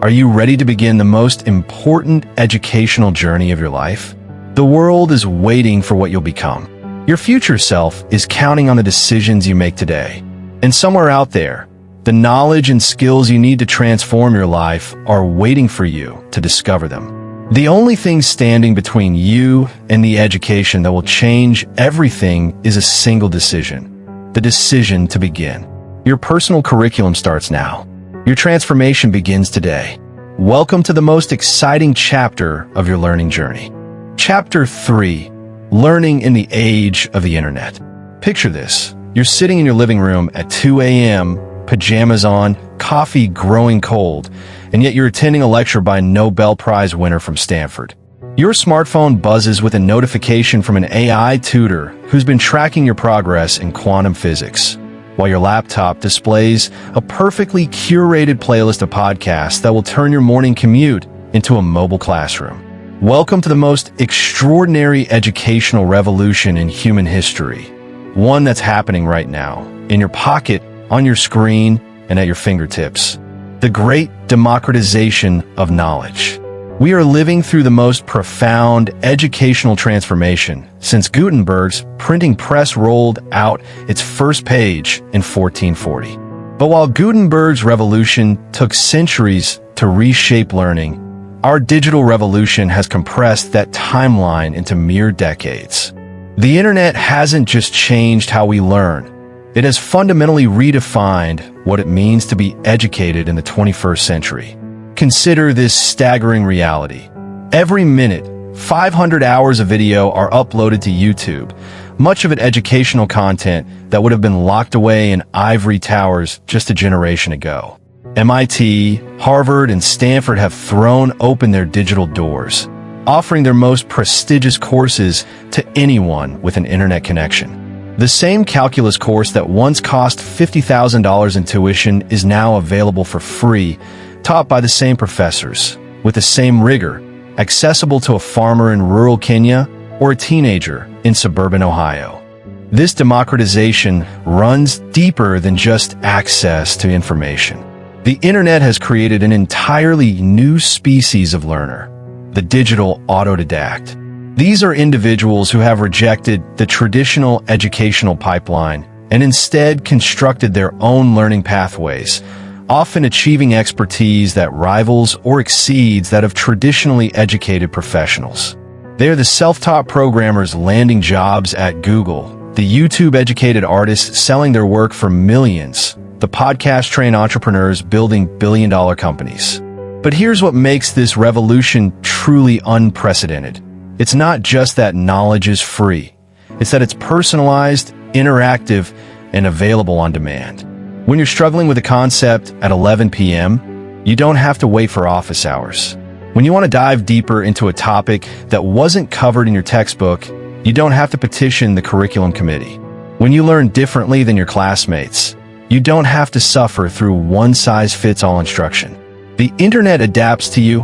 are you ready to begin the most important educational journey of your life? The world is waiting for what you'll become. Your future self is counting on the decisions you make today. And somewhere out there, the knowledge and skills you need to transform your life are waiting for you to discover them. The only thing standing between you and the education that will change everything is a single decision: the decision to begin. Your personal curriculum starts now. Your transformation begins today. Welcome to the most exciting chapter of your learning journey. Chapter 3. Learning in the age of the internet. Picture this. You're sitting in your living room at 2 a.m., pajamas on, coffee growing cold, and yet you're attending a lecture by Nobel Prize winner from Stanford. Your smartphone buzzes with a notification from an AI tutor who's been tracking your progress in quantum physics, while your laptop displays a perfectly curated playlist of podcasts that will turn your morning commute into a mobile classroom. Welcome to the most extraordinary educational revolution in human history, one that's happening right now, in your pocket, on your screen, and at your fingertips. The great democratization of knowledge. We are living through the most profound educational transformation since Gutenberg's printing press rolled out its first page in 1440. But while Gutenberg's revolution took centuries to reshape learning, our digital revolution has compressed that timeline into mere decades. The internet hasn't just changed how we learn. It has fundamentally redefined what it means to be educated in the 21st century. Consider this staggering reality. Every minute, 500 hours of video are uploaded to YouTube, much of it educational content that would have been locked away in ivory towers just a generation ago. MIT, Harvard, and Stanford have thrown open their digital doors, offering their most prestigious courses to anyone with an internet connection. The same calculus course that once cost $50,000 in tuition is now available for free, taught by the same professors, with the same rigor, accessible to a farmer in rural Kenya or a teenager in suburban Ohio. This democratization runs deeper than just access to information. The internet has created an entirely new species of learner, the digital autodidact. These are individuals who have rejected the traditional educational pipeline and instead constructed their own learning pathways, often achieving expertise that rivals or exceeds that of traditionally educated professionals. They are the self-taught programmers landing jobs at Google, the YouTube-educated artists selling their work for millions, the podcast-trained entrepreneurs building billion-dollar companies. But here's what makes this revolution truly unprecedented. It's not just that knowledge is free. It's that it's personalized, interactive, and available on demand. When you're struggling with a concept at 11 p.m., you don't have to wait for office hours. When you want to dive deeper into a topic that wasn't covered in your textbook, you don't have to petition the curriculum committee. When you learn differently than your classmates, you don't have to suffer through one-size-fits-all instruction. The internet adapts to you,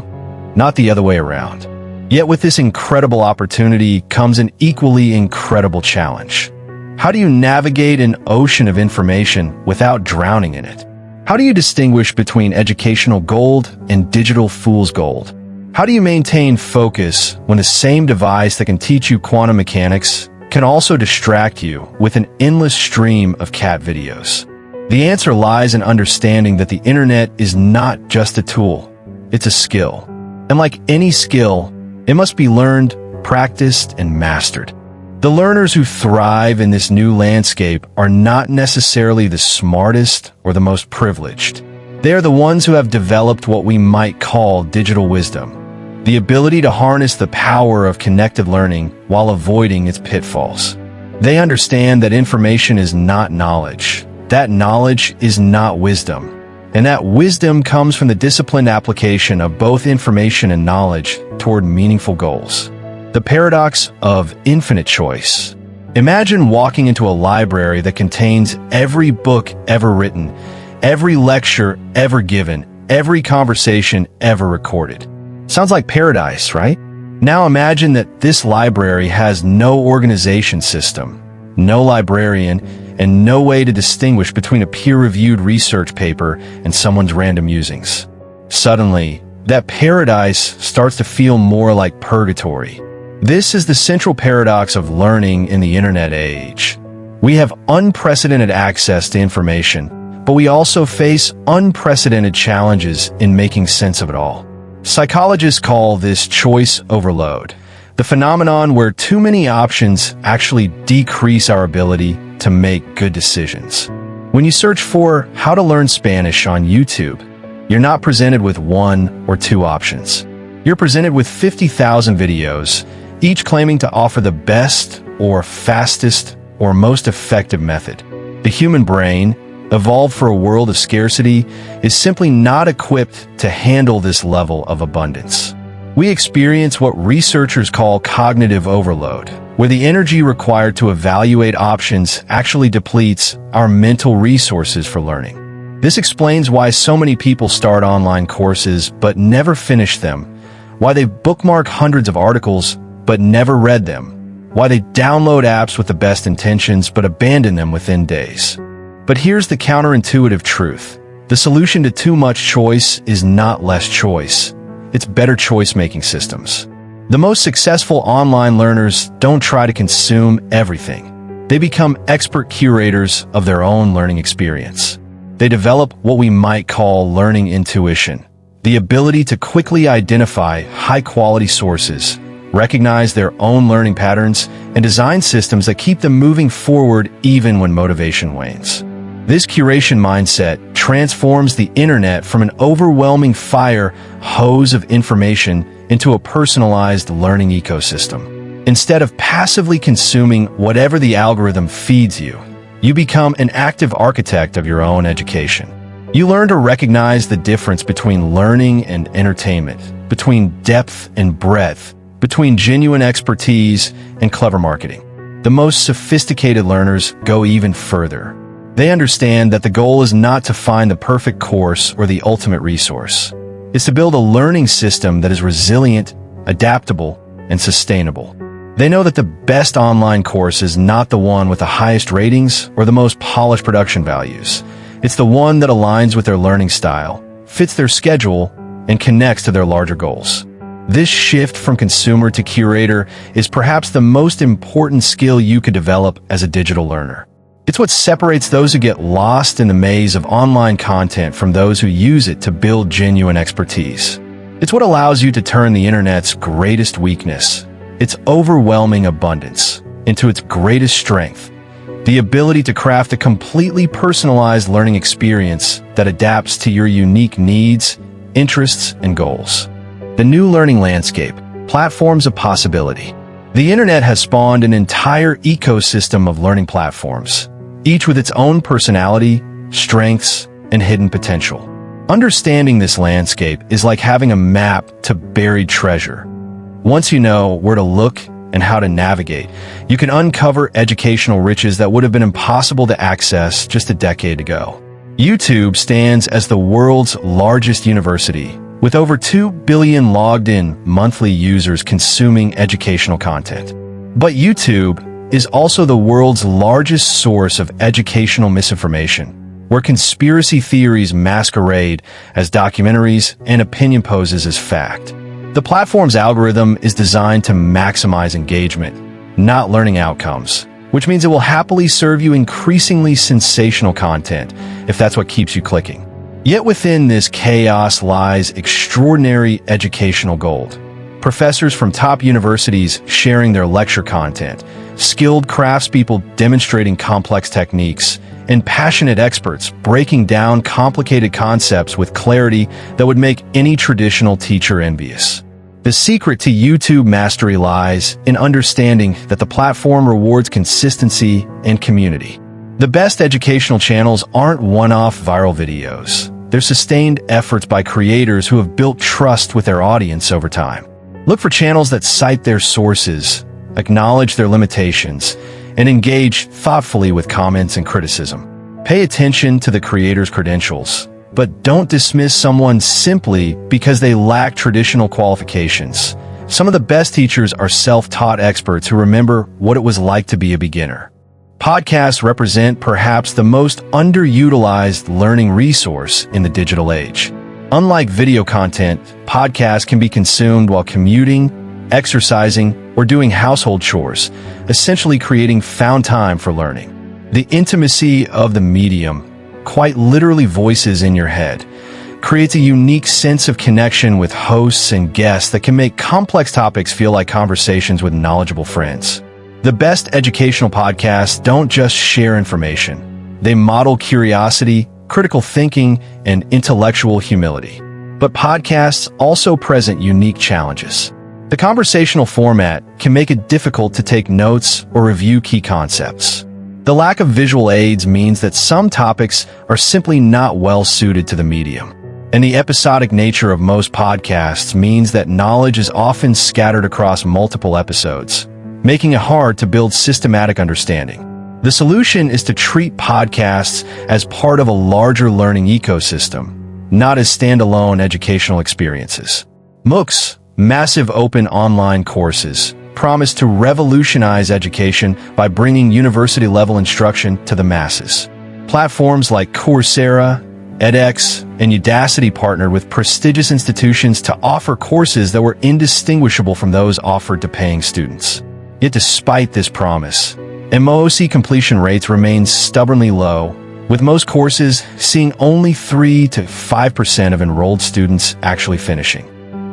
not the other way around. Yet with this incredible opportunity comes an equally incredible challenge. How do you navigate an ocean of information without drowning in it? How do you distinguish between educational gold and digital fool's gold? How do you maintain focus when the same device that can teach you quantum mechanics can also distract you with an endless stream of cat videos? The answer lies in understanding that the internet is not just a tool, it's a skill. And like any skill, it must be learned, practiced, and mastered. The learners who thrive in this new landscape are not necessarily the smartest or the most privileged. They are the ones who have developed what we might call digital wisdom, the ability to harness the power of connected learning while avoiding its pitfalls. They understand that information is not knowledge, that knowledge is not wisdom, and that wisdom comes from the disciplined application of both information and knowledge toward meaningful goals. The paradox of infinite choice. Imagine walking into a library that contains every book ever written, every lecture ever given, every conversation ever recorded. Sounds like paradise, right? Now imagine that this library has no organization system, no librarian, and no way to distinguish between a peer-reviewed research paper and someone's random musings. Suddenly, that paradise starts to feel more like purgatory. This is the central paradox of learning in the internet age. We have unprecedented access to information, but we also face unprecedented challenges in making sense of it all. Psychologists call this choice overload, the phenomenon where too many options actually decrease our ability to make good decisions. When you search for how to learn Spanish on YouTube, you're not presented with one or two options. You're presented with 50,000 videos, each claiming to offer the best or fastest or most effective method. The human brain, evolved for a world of scarcity, is simply not equipped to handle this level of abundance. We experience what researchers call cognitive overload, where the energy required to evaluate options actually depletes our mental resources for learning. This explains why so many people start online courses but never finish them, why they bookmark hundreds of articles but never read them, why they download apps with the best intentions but abandon them within days. But here's the counterintuitive truth. The solution to too much choice is not less choice. It's better choice-making systems. The most successful online learners don't try to consume everything. They become expert curators of their own learning experience. They develop what we might call learning intuition, the ability to quickly identify high-quality sources, recognize their own learning patterns, and design systems that keep them moving forward even when motivation wanes. This curation mindset transforms the internet from an overwhelming fire hose of information into a personalized learning ecosystem. Instead of passively consuming whatever the algorithm feeds you, you become an active architect of your own education. You learn to recognize the difference between learning and entertainment, between depth and breadth, between genuine expertise and clever marketing. The most sophisticated learners go even further. They understand that the goal is not to find the perfect course or the ultimate resource. It's to build a learning system that is resilient, adaptable, and sustainable. They know that the best online course is not the one with the highest ratings or the most polished production values. It's the one that aligns with their learning style, fits their schedule, and connects to their larger goals. This shift from consumer to curator is perhaps the most important skill you could develop as a digital learner. It's what separates those who get lost in the maze of online content from those who use it to build genuine expertise. It's what allows you to turn the internet's greatest weakness, its overwhelming abundance, into its greatest strength, the ability to craft a completely personalized learning experience that adapts to your unique needs, interests, and goals. The new learning landscape, platforms of possibility. The internet has spawned an entire ecosystem of learning platforms, each with its own personality, strengths, and hidden potential. Understanding this landscape is like having a map to buried treasure. Once you know where to look and how to navigate, you can uncover educational riches that would have been impossible to access just a decade ago. YouTube stands as the world's largest university, with over 2 billion logged-in monthly users consuming educational content. But YouTube is also the world's largest source of educational misinformation, where conspiracy theories masquerade as documentaries and opinion poses as fact. The platform's algorithm is designed to maximize engagement, not learning outcomes, which means it will happily serve you increasingly sensational content if that's what keeps you clicking. Yet within this chaos lies extraordinary educational gold. Professors from top universities sharing their lecture content, skilled craftspeople demonstrating complex techniques, and passionate experts breaking down complicated concepts with clarity that would make any traditional teacher envious. The secret to YouTube mastery lies in understanding that the platform rewards consistency and community. The best educational channels aren't one-off viral videos. They're sustained efforts by creators who have built trust with their audience over time. Look for channels that cite their sources, acknowledge their limitations, and engage thoughtfully with comments and criticism. Pay attention to the creator's credentials, but don't dismiss someone simply because they lack traditional qualifications. Some of the best teachers are self-taught experts who remember what it was like to be a beginner. Podcasts represent perhaps the most underutilized learning resource in the digital age. Unlike video content, podcasts can be consumed while commuting, exercising, or doing household chores, essentially creating found time for learning. The intimacy of the medium, quite literally voices in your head, creates a unique sense of connection with hosts and guests that can make complex topics feel like conversations with knowledgeable friends. The best educational podcasts don't just share information. They model curiosity, critical thinking, and intellectual humility. But podcasts also present unique challenges. The conversational format can make it difficult to take notes or review key concepts. The lack of visual aids means that some topics are simply not well suited to the medium. And the episodic nature of most podcasts means that knowledge is often scattered across multiple episodes, making it hard to build systematic understanding. The solution is to treat podcasts as part of a larger learning ecosystem, not as standalone educational experiences. MOOCs, massive open online courses, promise to revolutionize education by bringing university-level instruction to the masses. Platforms like Coursera, edX, and Udacity partnered with prestigious institutions to offer courses that were indistinguishable from those offered to paying students. Yet despite this promise, MOOC completion rates remain stubbornly low, with most courses seeing only 3 to 5% of enrolled students actually finishing.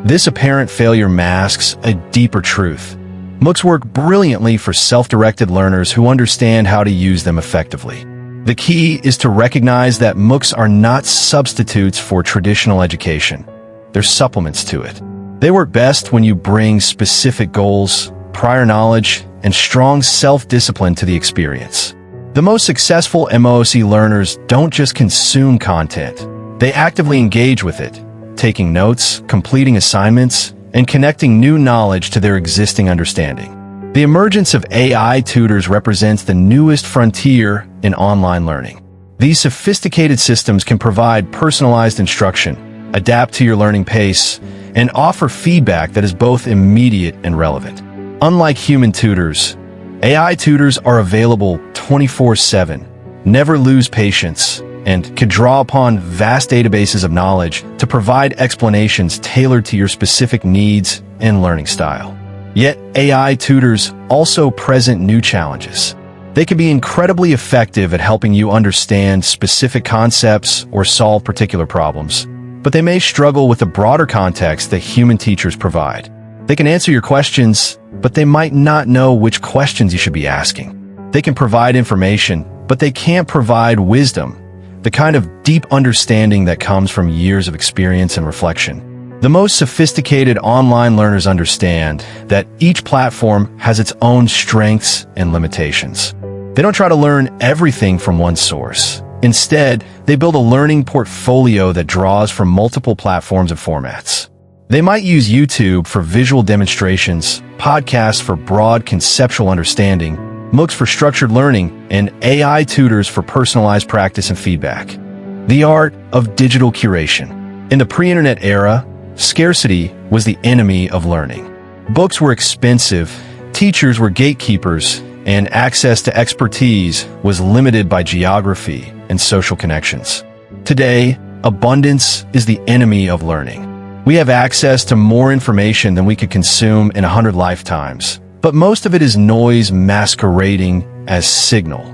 This apparent failure masks a deeper truth. MOOCs work brilliantly for self-directed learners who understand how to use them effectively. The key is to recognize that MOOCs are not substitutes for traditional education. They're supplements to it. They work best when you bring specific goals, prior knowledge, and strong self-discipline to the experience. The most successful MOOC learners don't just consume content. They actively engage with it, taking notes, completing assignments, and connecting new knowledge to their existing understanding. The emergence of AI tutors represents the newest frontier in online learning. These sophisticated systems can provide personalized instruction, adapt to your learning pace, and offer feedback that is both immediate and relevant. Unlike human tutors, AI tutors are available 24/7, never lose patience, and can draw upon vast databases of knowledge to provide explanations tailored to your specific needs and learning style. Yet, AI tutors also present new challenges. They can be incredibly effective at helping you understand specific concepts or solve particular problems, but they may struggle with the broader context that human teachers provide. They can answer your questions, but they might not know which questions you should be asking. They can provide information, but they can't provide wisdom, the kind of deep understanding that comes from years of experience and reflection. The most sophisticated online learners understand that each platform has its own strengths and limitations. They don't try to learn everything from one source. Instead, they build a learning portfolio that draws from multiple platforms and formats. They might use YouTube for visual demonstrations, podcasts for broad conceptual understanding, MOOCs for structured learning, and AI tutors for personalized practice and feedback. The art of digital curation. In the pre-internet era, scarcity was the enemy of learning. Books were expensive, teachers were gatekeepers, and access to expertise was limited by geography and social connections. Today, abundance is the enemy of learning. We have access to more information than we could consume in 100 lifetimes, but most of it is noise masquerading as signal.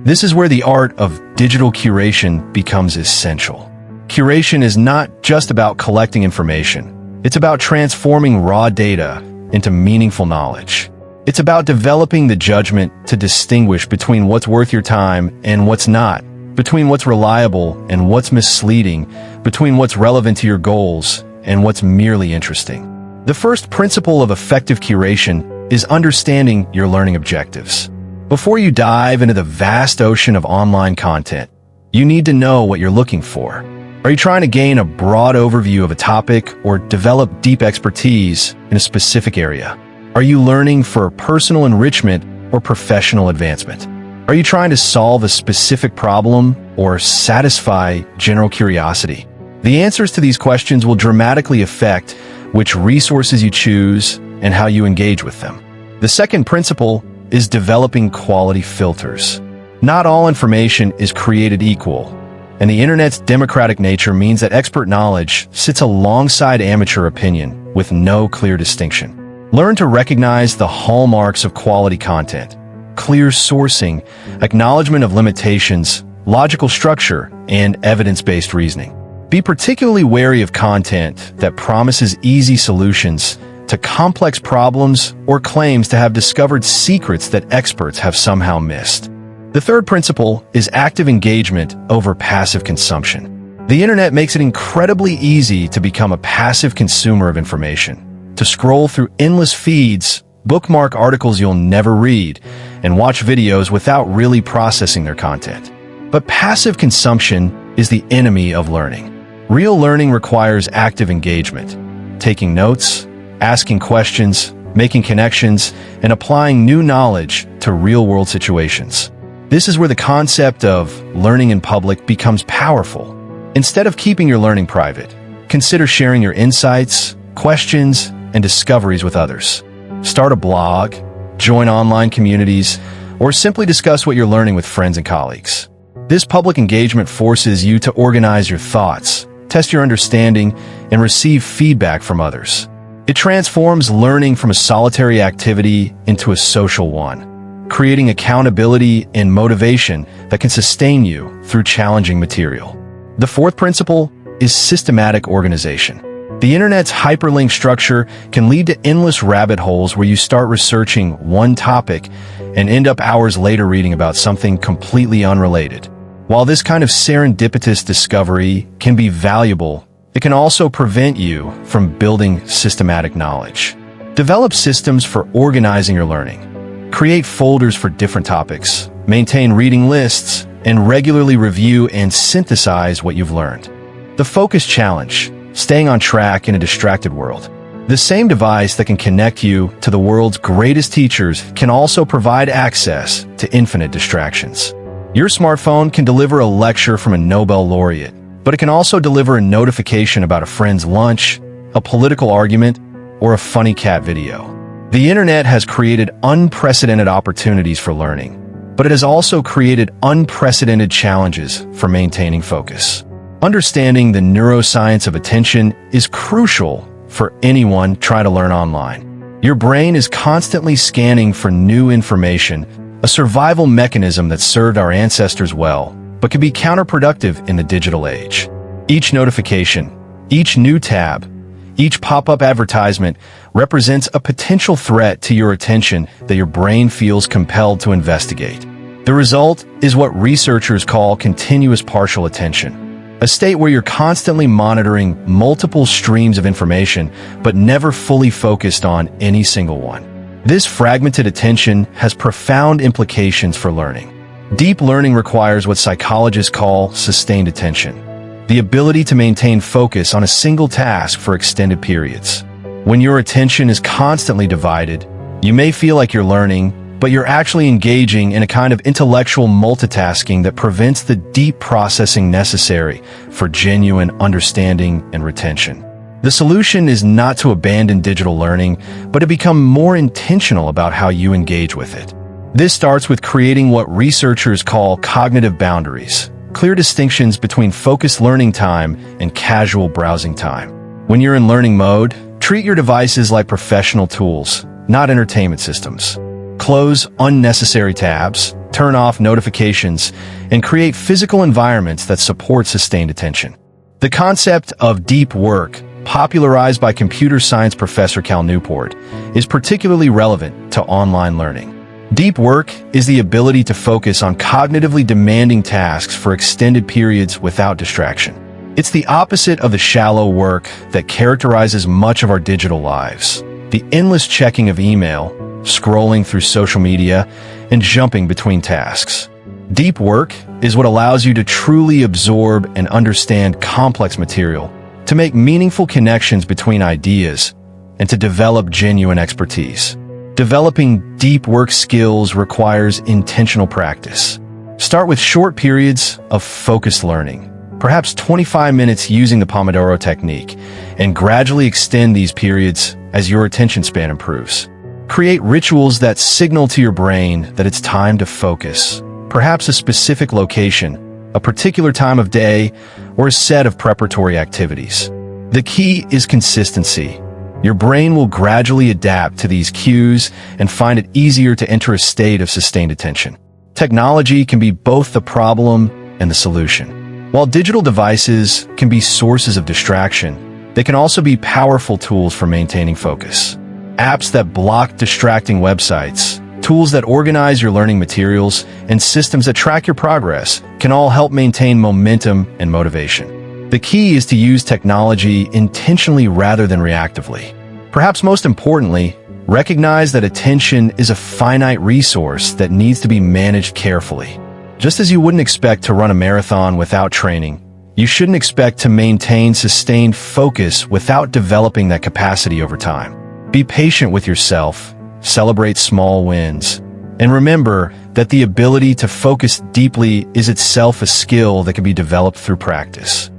This is where the art of digital curation becomes essential. Curation is not just about collecting information. It's about transforming raw data into meaningful knowledge. It's about developing the judgment to distinguish between what's worth your time and what's not, between what's reliable and what's misleading, between what's relevant to your goals and what's merely interesting. The first principle of effective curation is understanding your learning objectives. Before you dive into the vast ocean of online content, you need to know what you're looking for. Are you trying to gain a broad overview of a topic or develop deep expertise in a specific area? Are you learning for personal enrichment or professional advancement? Are you trying to solve a specific problem or satisfy general curiosity? The answers to these questions will dramatically affect which resources you choose and how you engage with them. The second principle is developing quality filters. Not all information is created equal, and the internet's democratic nature means that expert knowledge sits alongside amateur opinion with no clear distinction. Learn to recognize the hallmarks of quality content: clear sourcing, acknowledgement of limitations, logical structure, and evidence-based reasoning. Be particularly wary of content that promises easy solutions to complex problems or claims to have discovered secrets that experts have somehow missed. The third principle is active engagement over passive consumption. The internet makes it incredibly easy to become a passive consumer of information, to scroll through endless feeds, bookmark articles you'll never read, and watch videos without really processing their content. But passive consumption is the enemy of learning. Real learning requires active engagement, taking notes, asking questions, making connections, and applying new knowledge to real-world situations. This is where the concept of learning in public becomes powerful. Instead of keeping your learning private, consider sharing your insights, questions, and discoveries with others. Start a blog, join online communities, or simply discuss what you're learning with friends and colleagues. This public engagement forces you to organize your thoughts, test your understanding, and receive feedback from others. It transforms learning from a solitary activity into a social one, creating accountability and motivation that can sustain you through challenging material. The fourth principle is systematic organization. The internet's hyperlink structure can lead to endless rabbit holes where you start researching one topic and end up hours later reading about something completely unrelated. While this kind of serendipitous discovery can be valuable, it can also prevent you from building systematic knowledge. Develop systems for organizing your learning. Create folders for different topics, maintain reading lists, and regularly review and synthesize what you've learned. The focus challenge, staying on track in a distracted world. The same device that can connect you to the world's greatest teachers can also provide access to infinite distractions. Your smartphone can deliver a lecture from a Nobel laureate, but it can also deliver a notification about a friend's lunch, a political argument, or a funny cat video. The internet has created unprecedented opportunities for learning, but it has also created unprecedented challenges for maintaining focus. Understanding the neuroscience of attention is crucial for anyone trying to learn online. Your brain is constantly scanning for new information, a survival mechanism that served our ancestors well, but can be counterproductive in the digital age. Each notification, each new tab, each pop-up advertisement represents a potential threat to your attention that your brain feels compelled to investigate. The result is what researchers call continuous partial attention, a state where you're constantly monitoring multiple streams of information but never fully focused on any single one. This fragmented attention has profound implications for learning. Deep learning requires what psychologists call sustained attention, the ability to maintain focus on a single task for extended periods. When your attention is constantly divided, you may feel like you're learning, but you're actually engaging in a kind of intellectual multitasking that prevents the deep processing necessary for genuine understanding and retention. The solution is not to abandon digital learning, but to become more intentional about how you engage with it. This starts with creating what researchers call cognitive boundaries, clear distinctions between focused learning time and casual browsing time. When you're in learning mode, treat your devices like professional tools, not entertainment systems. Close unnecessary tabs, turn off notifications, and create physical environments that support sustained attention. The concept of deep work, popularized by computer science professor Cal Newport, is particularly relevant to online learning. Deep work is the ability to focus on cognitively demanding tasks for extended periods without distraction. It's the opposite of the shallow work that characterizes much of our digital lives, the endless checking of email, scrolling through social media, and jumping between tasks. Deep work is what allows you to truly absorb and understand complex material, to make meaningful connections between ideas, and to develop genuine expertise. Developing deep work skills requires intentional practice. Start with short periods of focused learning, perhaps 25 minutes using the Pomodoro technique, and gradually extend these periods as your attention span improves. Create rituals that signal to your brain that it's time to focus, perhaps a specific location, a particular time of day, or a set of preparatory activities. The key is consistency. Your brain will gradually adapt to these cues and find it easier to enter a state of sustained attention. Technology can be both the problem and the solution. While digital devices can be sources of distraction, they can also be powerful tools for maintaining focus. Apps that block distracting websites, tools that organize your learning materials, and systems that track your progress can all help maintain momentum and motivation. The key is to use technology intentionally rather than reactively. Perhaps most importantly, recognize that attention is a finite resource that needs to be managed carefully. Just as you wouldn't expect to run a marathon without training, you shouldn't expect to maintain sustained focus without developing that capacity over time. Be patient with yourself, celebrate small wins, and remember that the ability to focus deeply is itself a skill that can be developed through practice.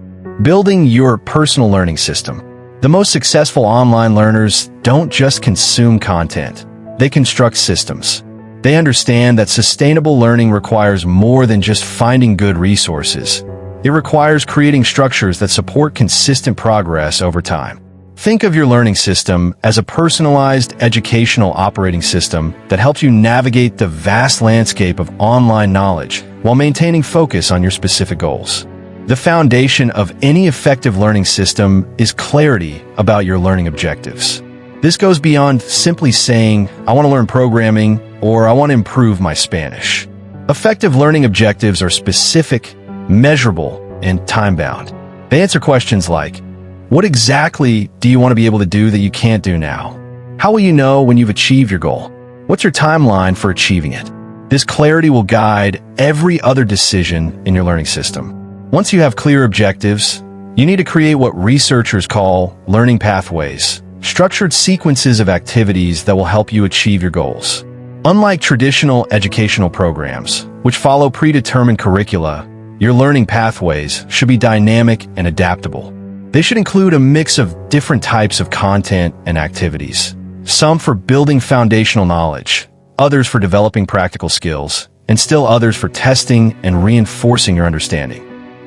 Building your personal learning system. The most successful online learners don't just consume content, they construct systems. They understand that sustainable learning requires more than just finding good resources. It requires creating structures that support consistent progress over time. Think of your learning system as a personalized educational operating system that helps you navigate the vast landscape of online knowledge while maintaining focus on your specific goals. The foundation of any effective learning system is clarity about your learning objectives. This goes beyond simply saying, I want to learn programming or I want to improve my Spanish. Effective learning objectives are specific, measurable, and time-bound. They answer questions like, what exactly do you want to be able to do that you can't do now? How will you know when you've achieved your goal? What's your timeline for achieving it? This clarity will guide every other decision in your learning system. Once you have clear objectives, you need to create what researchers call learning pathways, structured sequences of activities that will help you achieve your goals. Unlike traditional educational programs, which follow predetermined curricula, your learning pathways should be dynamic and adaptable. They should include a mix of different types of content and activities, some for building foundational knowledge, others for developing practical skills, and still others for testing and reinforcing your understanding.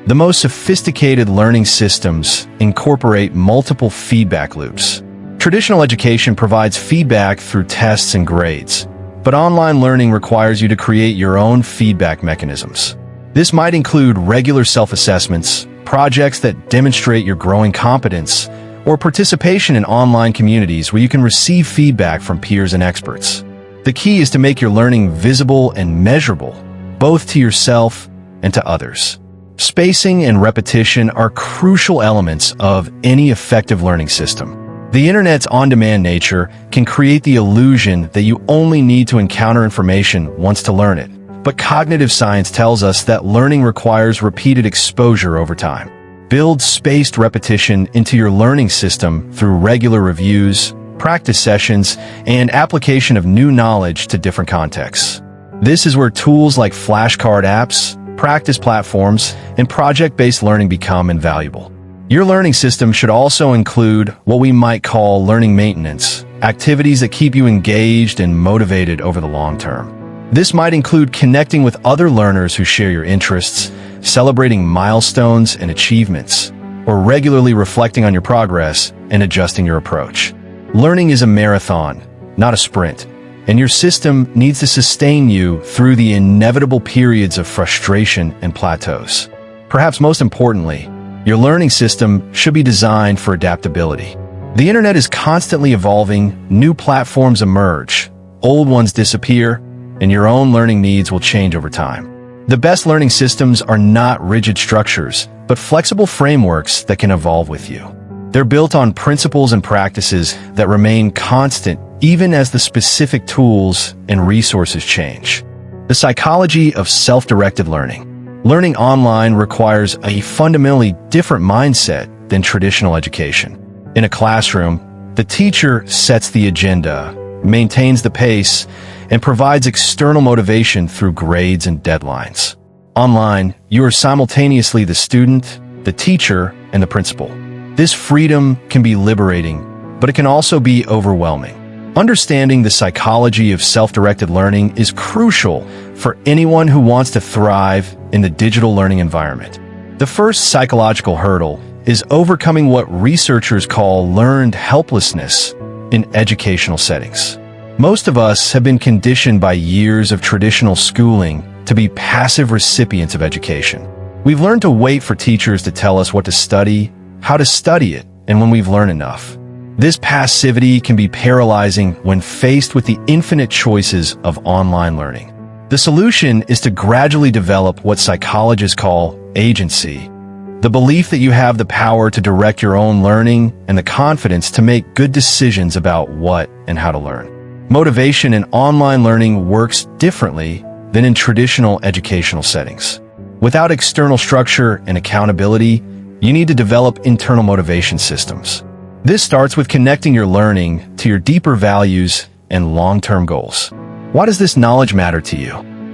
The most sophisticated learning systems incorporate multiple feedback loops. Traditional education provides feedback through tests and grades, but online learning requires you to create your own feedback mechanisms. This might include regular self-assessments, projects that demonstrate your growing competence, or participation in online communities where you can receive feedback from peers and experts. The key is to make your learning visible and measurable, both to yourself and to others. Spacing and repetition are crucial elements of any effective learning system. The internet's on-demand nature can create the illusion that you only need to encounter information once to learn it. But cognitive science tells us that learning requires repeated exposure over time. Build spaced repetition into your learning system through regular reviews, practice sessions, and application of new knowledge to different contexts. This is where tools like flashcard apps, practice platforms, and project-based learning become invaluable. Your learning system should also include what we might call learning maintenance, activities that keep you engaged and motivated over the long term. This might include connecting with other learners who share your interests, celebrating milestones and achievements, or regularly reflecting on your progress and adjusting your approach. Learning is a marathon, not a sprint, and your system needs to sustain you through the inevitable periods of frustration and plateaus. Perhaps most importantly, your learning system should be designed for adaptability. The internet is constantly evolving, new platforms emerge, old ones disappear, and your own learning needs will change over time. The best learning systems are not rigid structures, but flexible frameworks that can evolve with you. They're built on principles and practices that remain constant even as the specific tools and resources change. The psychology of self-directed learning. Learning online requires a fundamentally different mindset than traditional education. In a classroom, the teacher sets the agenda, maintains the pace, and provides external motivation through grades and deadlines. Online, you are simultaneously the student, the teacher, and the principal. This freedom can be liberating, but it can also be overwhelming. Understanding the psychology of self-directed learning is crucial for anyone who wants to thrive in the digital learning environment. The first psychological hurdle is overcoming what researchers call learned helplessness in educational settings. Most of us have been conditioned by years of traditional schooling to be passive recipients of education. We've learned to wait for teachers to tell us what to study, how to study it, and when we've learned enough. This passivity can be paralyzing when faced with the infinite choices of online learning. The solution is to gradually develop what psychologists call agency, the belief that you have the power to direct your own learning and the confidence to make good decisions about what and how to learn. Motivation in online learning works differently than in traditional educational settings. Without external structure and accountability, you need to develop internal motivation systems. This starts with connecting your learning to your deeper values and long-term goals. Why does this knowledge matter to you?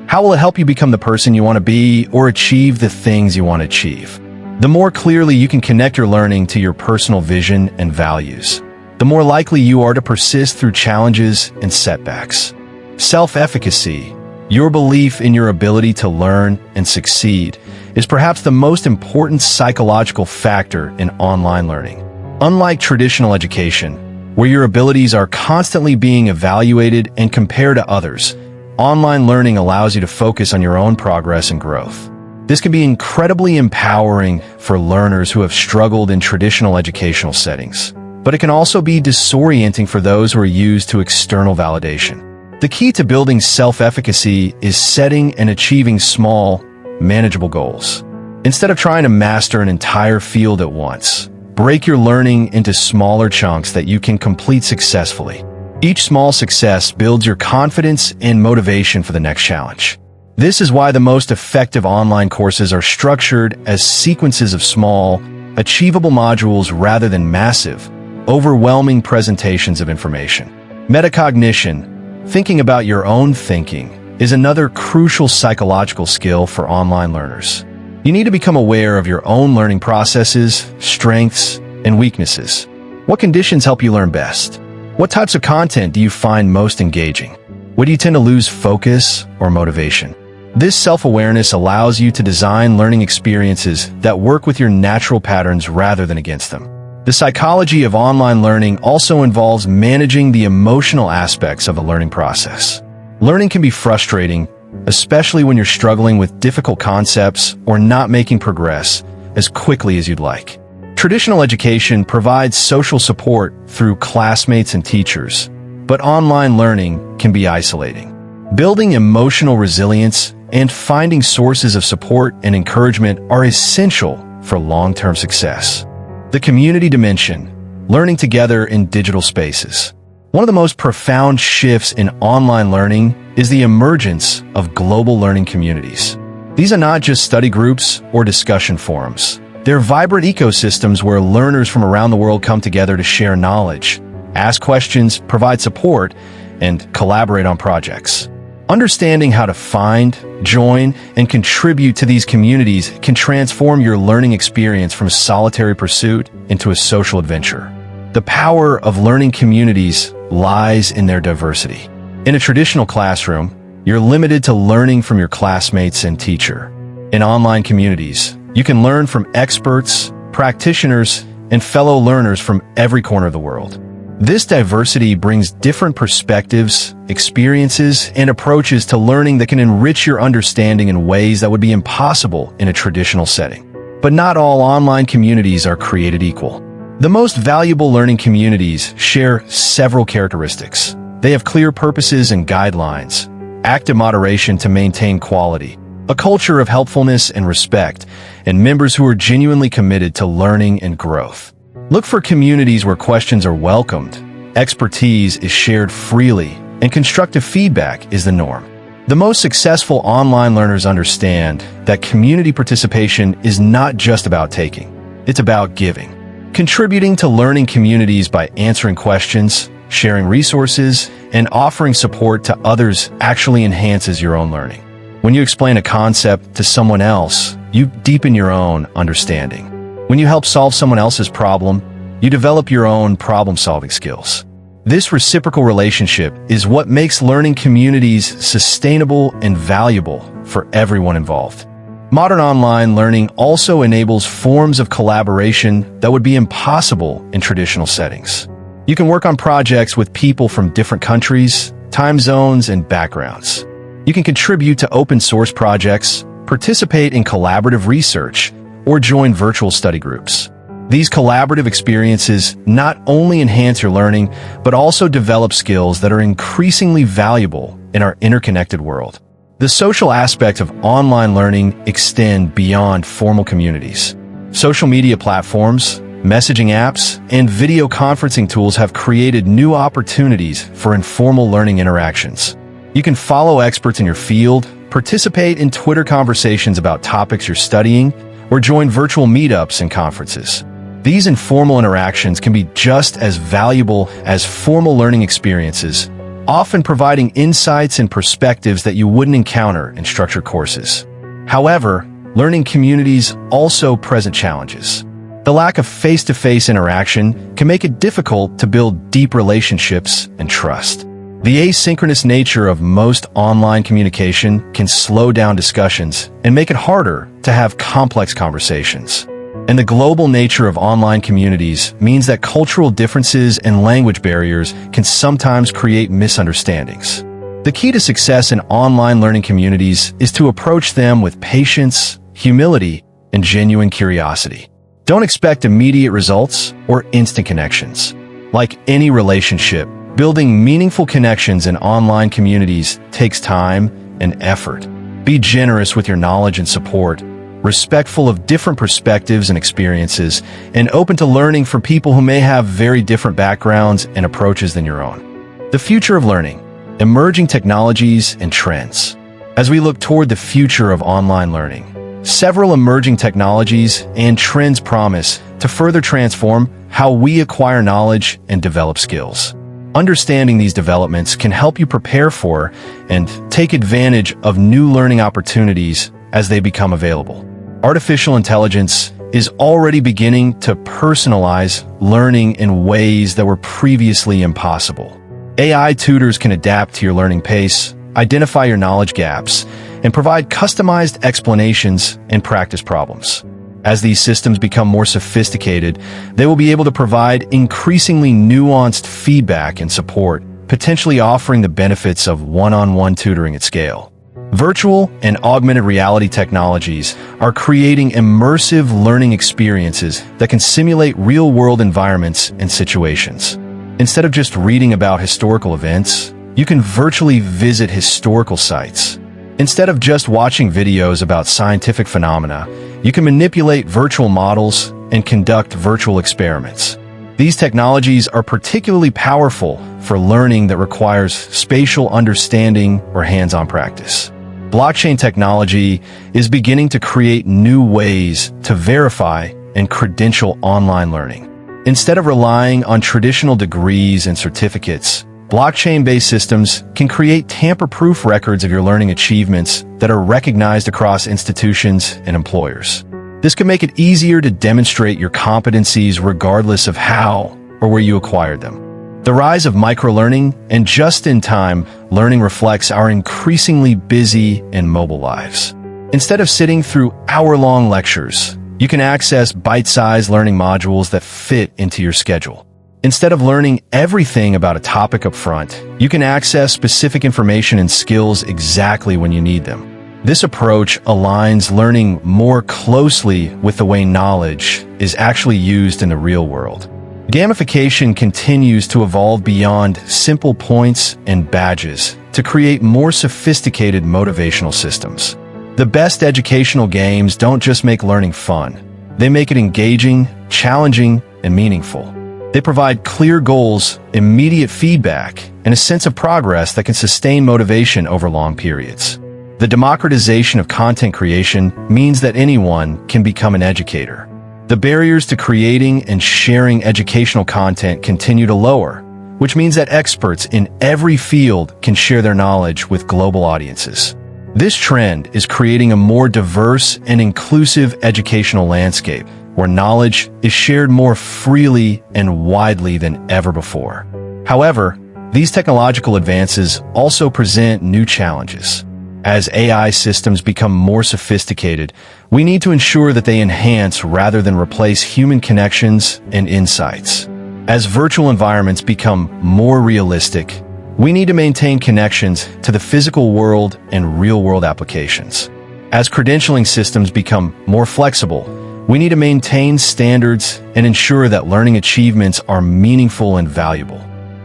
How will it help you become the person you want to be or achieve the things you want to achieve? The more clearly you can connect your learning to your personal vision and values, the more likely you are to persist through challenges and setbacks. Self-efficacy, your belief in your ability to learn and succeed, is perhaps the most important psychological factor in online learning. Unlike traditional education, where your abilities are constantly being evaluated and compared to others, online learning allows you to focus on your own progress and growth. This can be incredibly empowering for learners who have struggled in traditional educational settings, but it can also be disorienting for those who are used to external validation. The key to building self-efficacy is setting and achieving small, manageable goals. Instead of trying to master an entire field at once, break your learning into smaller chunks that you can complete successfully. Each small success builds your confidence and motivation for the next challenge. This is why the most effective online courses are structured as sequences of small, achievable modules rather than massive, overwhelming presentations of information. Metacognition, thinking about your own thinking, is another crucial psychological skill for online learners. You need to become aware of your own learning processes, strengths, and weaknesses. What conditions help you learn best? What types of content do you find most engaging? What do you tend to lose focus or motivation? This self-awareness allows you to design learning experiences that work with your natural patterns rather than against them. The psychology of online learning also involves managing the emotional aspects of the learning process. Learning can be frustrating, especially when you're struggling with difficult concepts or not making progress as quickly as you'd like. Traditional education provides social support through classmates and teachers, but online learning can be isolating. Building emotional resilience and finding sources of support and encouragement are essential for long-term success. The community dimension, learning together in digital spaces. One of the most profound shifts in online learning is the emergence of global learning communities. These are not just study groups or discussion forums. They're vibrant ecosystems where learners from around the world come together to share knowledge, ask questions, provide support, and collaborate on projects. Understanding how to find, join, and contribute to these communities can transform your learning experience from solitary pursuit into a social adventure. The power of learning communities lies in their diversity. In a traditional classroom, you're limited to learning from your classmates and teacher. In online communities, you can learn from experts, practitioners, and fellow learners from every corner of the world. This diversity brings different perspectives, experiences, and approaches to learning that can enrich your understanding in ways that would be impossible in a traditional setting. But not all online communities are created equal. The most valuable learning communities share several characteristics. They have clear purposes and guidelines, active moderation to maintain quality, a culture of helpfulness and respect, and members who are genuinely committed to learning and growth. Look for communities where questions are welcomed, expertise is shared freely, and constructive feedback is the norm. The most successful online learners understand that community participation is not just about taking, it's about giving. Contributing to learning communities by answering questions, sharing resources, and offering support to others actually enhances your own learning. When you explain a concept to someone else, you deepen your own understanding. When you help solve someone else's problem, you develop your own problem-solving skills. This reciprocal relationship is what makes learning communities sustainable and valuable for everyone involved. Modern online learning also enables forms of collaboration that would be impossible in traditional settings. You can work on projects with people from different countries, time zones, and backgrounds. You can contribute to open-source projects, participate in collaborative research, or join virtual study groups. These collaborative experiences not only enhance your learning, but also develop skills that are increasingly valuable in our interconnected world. The social aspect of online learning extend beyond formal communities. Social media platforms, messaging apps, and video conferencing tools have created new opportunities for informal learning interactions. You can follow experts in your field, participate in Twitter conversations about topics you're studying, or join virtual meetups and conferences. These informal interactions can be just as valuable as formal learning experiences, often providing insights and perspectives that you wouldn't encounter in structured courses. However, learning communities also present challenges. The lack of face-to-face interaction can make it difficult to build deep relationships and trust. The asynchronous nature of most online communication can slow down discussions and make it harder to have complex conversations. And the global nature of online communities means that cultural differences and language barriers can sometimes create misunderstandings. The key to success in online learning communities is to approach them with patience, humility, and genuine curiosity. Don't expect immediate results or instant connections. Like any relationship, Building meaningful connections in online communities takes time and effort. Be generous with your knowledge and support, respectful of different perspectives and experiences, and open to learning from people who may have very different backgrounds and approaches than your own. The future of learning, emerging technologies and trends. As we look toward the future of online learning, several emerging technologies and trends promise to further transform how we acquire knowledge and develop skills. Understanding these developments can help you prepare for and take advantage of new learning opportunities as they become available. Artificial intelligence is already beginning to personalize learning in ways that were previously impossible. AI tutors can adapt to your learning pace, identify your knowledge gaps, and provide customized explanations and practice problems. As these systems become more sophisticated, they will be able to provide increasingly nuanced feedback and support, potentially offering the benefits of one-on-one tutoring at scale. Virtual and augmented reality technologies are creating immersive learning experiences that can simulate real-world environments and situations. Instead of just reading about historical events, you can virtually visit historical sites. Instead of just watching videos about scientific phenomena, you can manipulate virtual models and conduct virtual experiments. These technologies are particularly powerful for learning that requires spatial understanding or hands-on practice. Blockchain technology is beginning to create new ways to verify and credential online learning. Instead of relying on traditional degrees and certificates, blockchain-based systems can create tamper-proof records of your learning achievements that are recognized across institutions and employers. This can make it easier to demonstrate your competencies regardless of how or where you acquired them. The rise of microlearning and just-in-time learning reflects our increasingly busy and mobile lives. Instead of sitting through hour-long lectures, you can access bite-sized learning modules that fit into your schedule. Instead of learning everything about a topic up front, you can access specific information and skills exactly when you need them. This approach aligns learning more closely with the way knowledge is actually used in the real world. Gamification continues to evolve beyond simple points and badges to create more sophisticated motivational systems. The best educational games don't just make learning fun. They make it engaging, challenging, and meaningful. They provide clear goals, immediate feedback, and a sense of progress that can sustain motivation over long periods. The democratization of content creation means that anyone can become an educator. The barriers to creating and sharing educational content continue to lower, which means that experts in every field can share their knowledge with global audiences. This trend is creating a more diverse and inclusive educational landscape, where knowledge is shared more freely and widely than ever before. However, these technological advances also present new challenges. As AI systems become more sophisticated, we need to ensure that they enhance rather than replace human connections and insights. As virtual environments become more realistic, we need to maintain connections to the physical world and real-world applications. As credentialing systems become more flexible, we need to maintain standards and ensure that learning achievements are meaningful and valuable.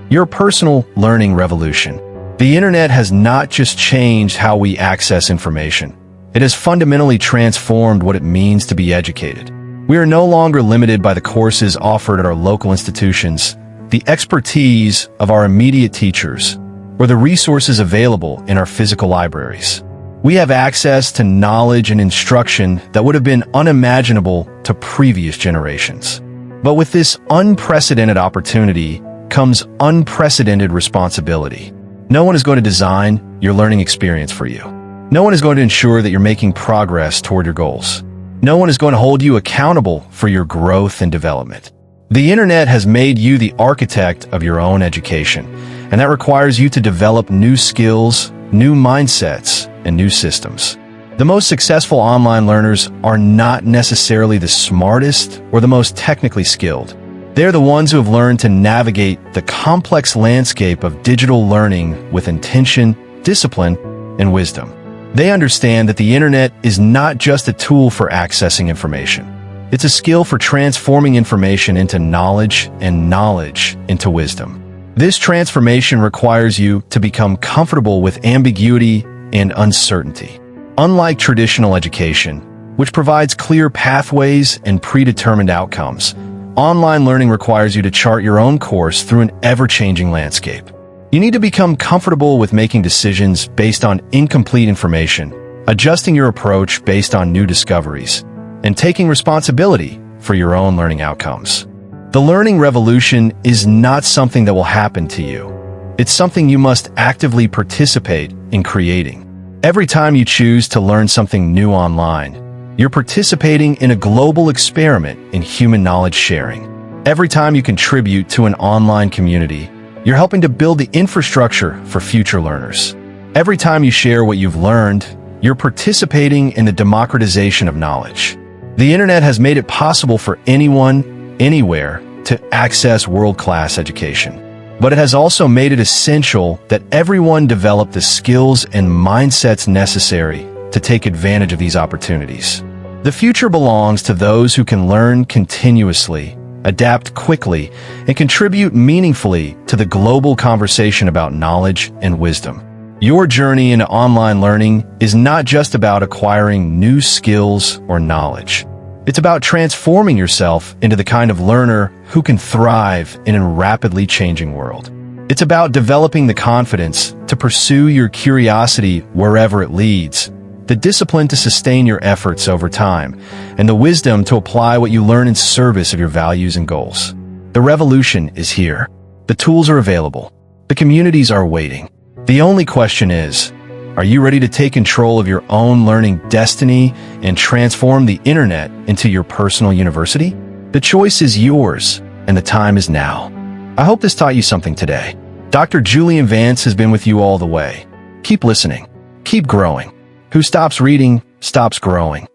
Your personal learning revolution. The internet has not just changed how we access information. It has fundamentally transformed what it means to be educated. We are no longer limited by the courses offered at our local institutions, the expertise of our immediate teachers, or the resources available in our physical libraries. We have access to knowledge and instruction that would have been unimaginable to previous generations. But with this unprecedented opportunity comes unprecedented responsibility. No one is going to design your learning experience for you. No one is going to ensure that you're making progress toward your goals. No one is going to hold you accountable for your growth and development. The internet has made you the architect of your own education, and that requires you to develop new skills, new mindsets, and new systems. The most successful online learners are not necessarily the smartest or the most technically skilled. They're the ones who have learned to navigate the complex landscape of digital learning with intention, discipline, and wisdom. They understand that the internet is not just a tool for accessing information. It's a skill for transforming information into knowledge and knowledge into wisdom. This transformation requires you to become comfortable with ambiguity and uncertainty. Unlike traditional education, which provides clear pathways and predetermined outcomes, online learning requires you to chart your own course through an ever-changing landscape. You need to become comfortable with making decisions based on incomplete information, adjusting your approach based on new discoveries, and taking responsibility for your own learning outcomes. The learning revolution is not something that will happen to you. It's something you must actively participate in creating. Every time you choose to learn something new online, you're participating in a global experiment in human knowledge sharing. Every time you contribute to an online community, you're helping to build the infrastructure for future learners. Every time you share what you've learned, you're participating in the democratization of knowledge. The internet has made it possible for anyone, anywhere, to access world-class education. But it has also made it essential that everyone develop the skills and mindsets necessary to take advantage of these opportunities. The future belongs to those who can learn continuously, adapt quickly, and contribute meaningfully to the global conversation about knowledge and wisdom. Your journey into online learning is not just about acquiring new skills or knowledge. It's about transforming yourself into the kind of learner who can thrive in a rapidly changing world. It's about developing the confidence to pursue your curiosity wherever it leads, the discipline to sustain your efforts over time, and the wisdom to apply what you learn in service of your values and goals. The revolution is here. The tools are available. The communities are waiting. The only question is, are you ready to take control of your own learning destiny and transform the internet into your personal university? The choice is yours, and the time is now. I hope this taught you something today. Dr. Julian Vance has been with you all the way. Keep listening. Keep growing. Who stops reading, stops growing.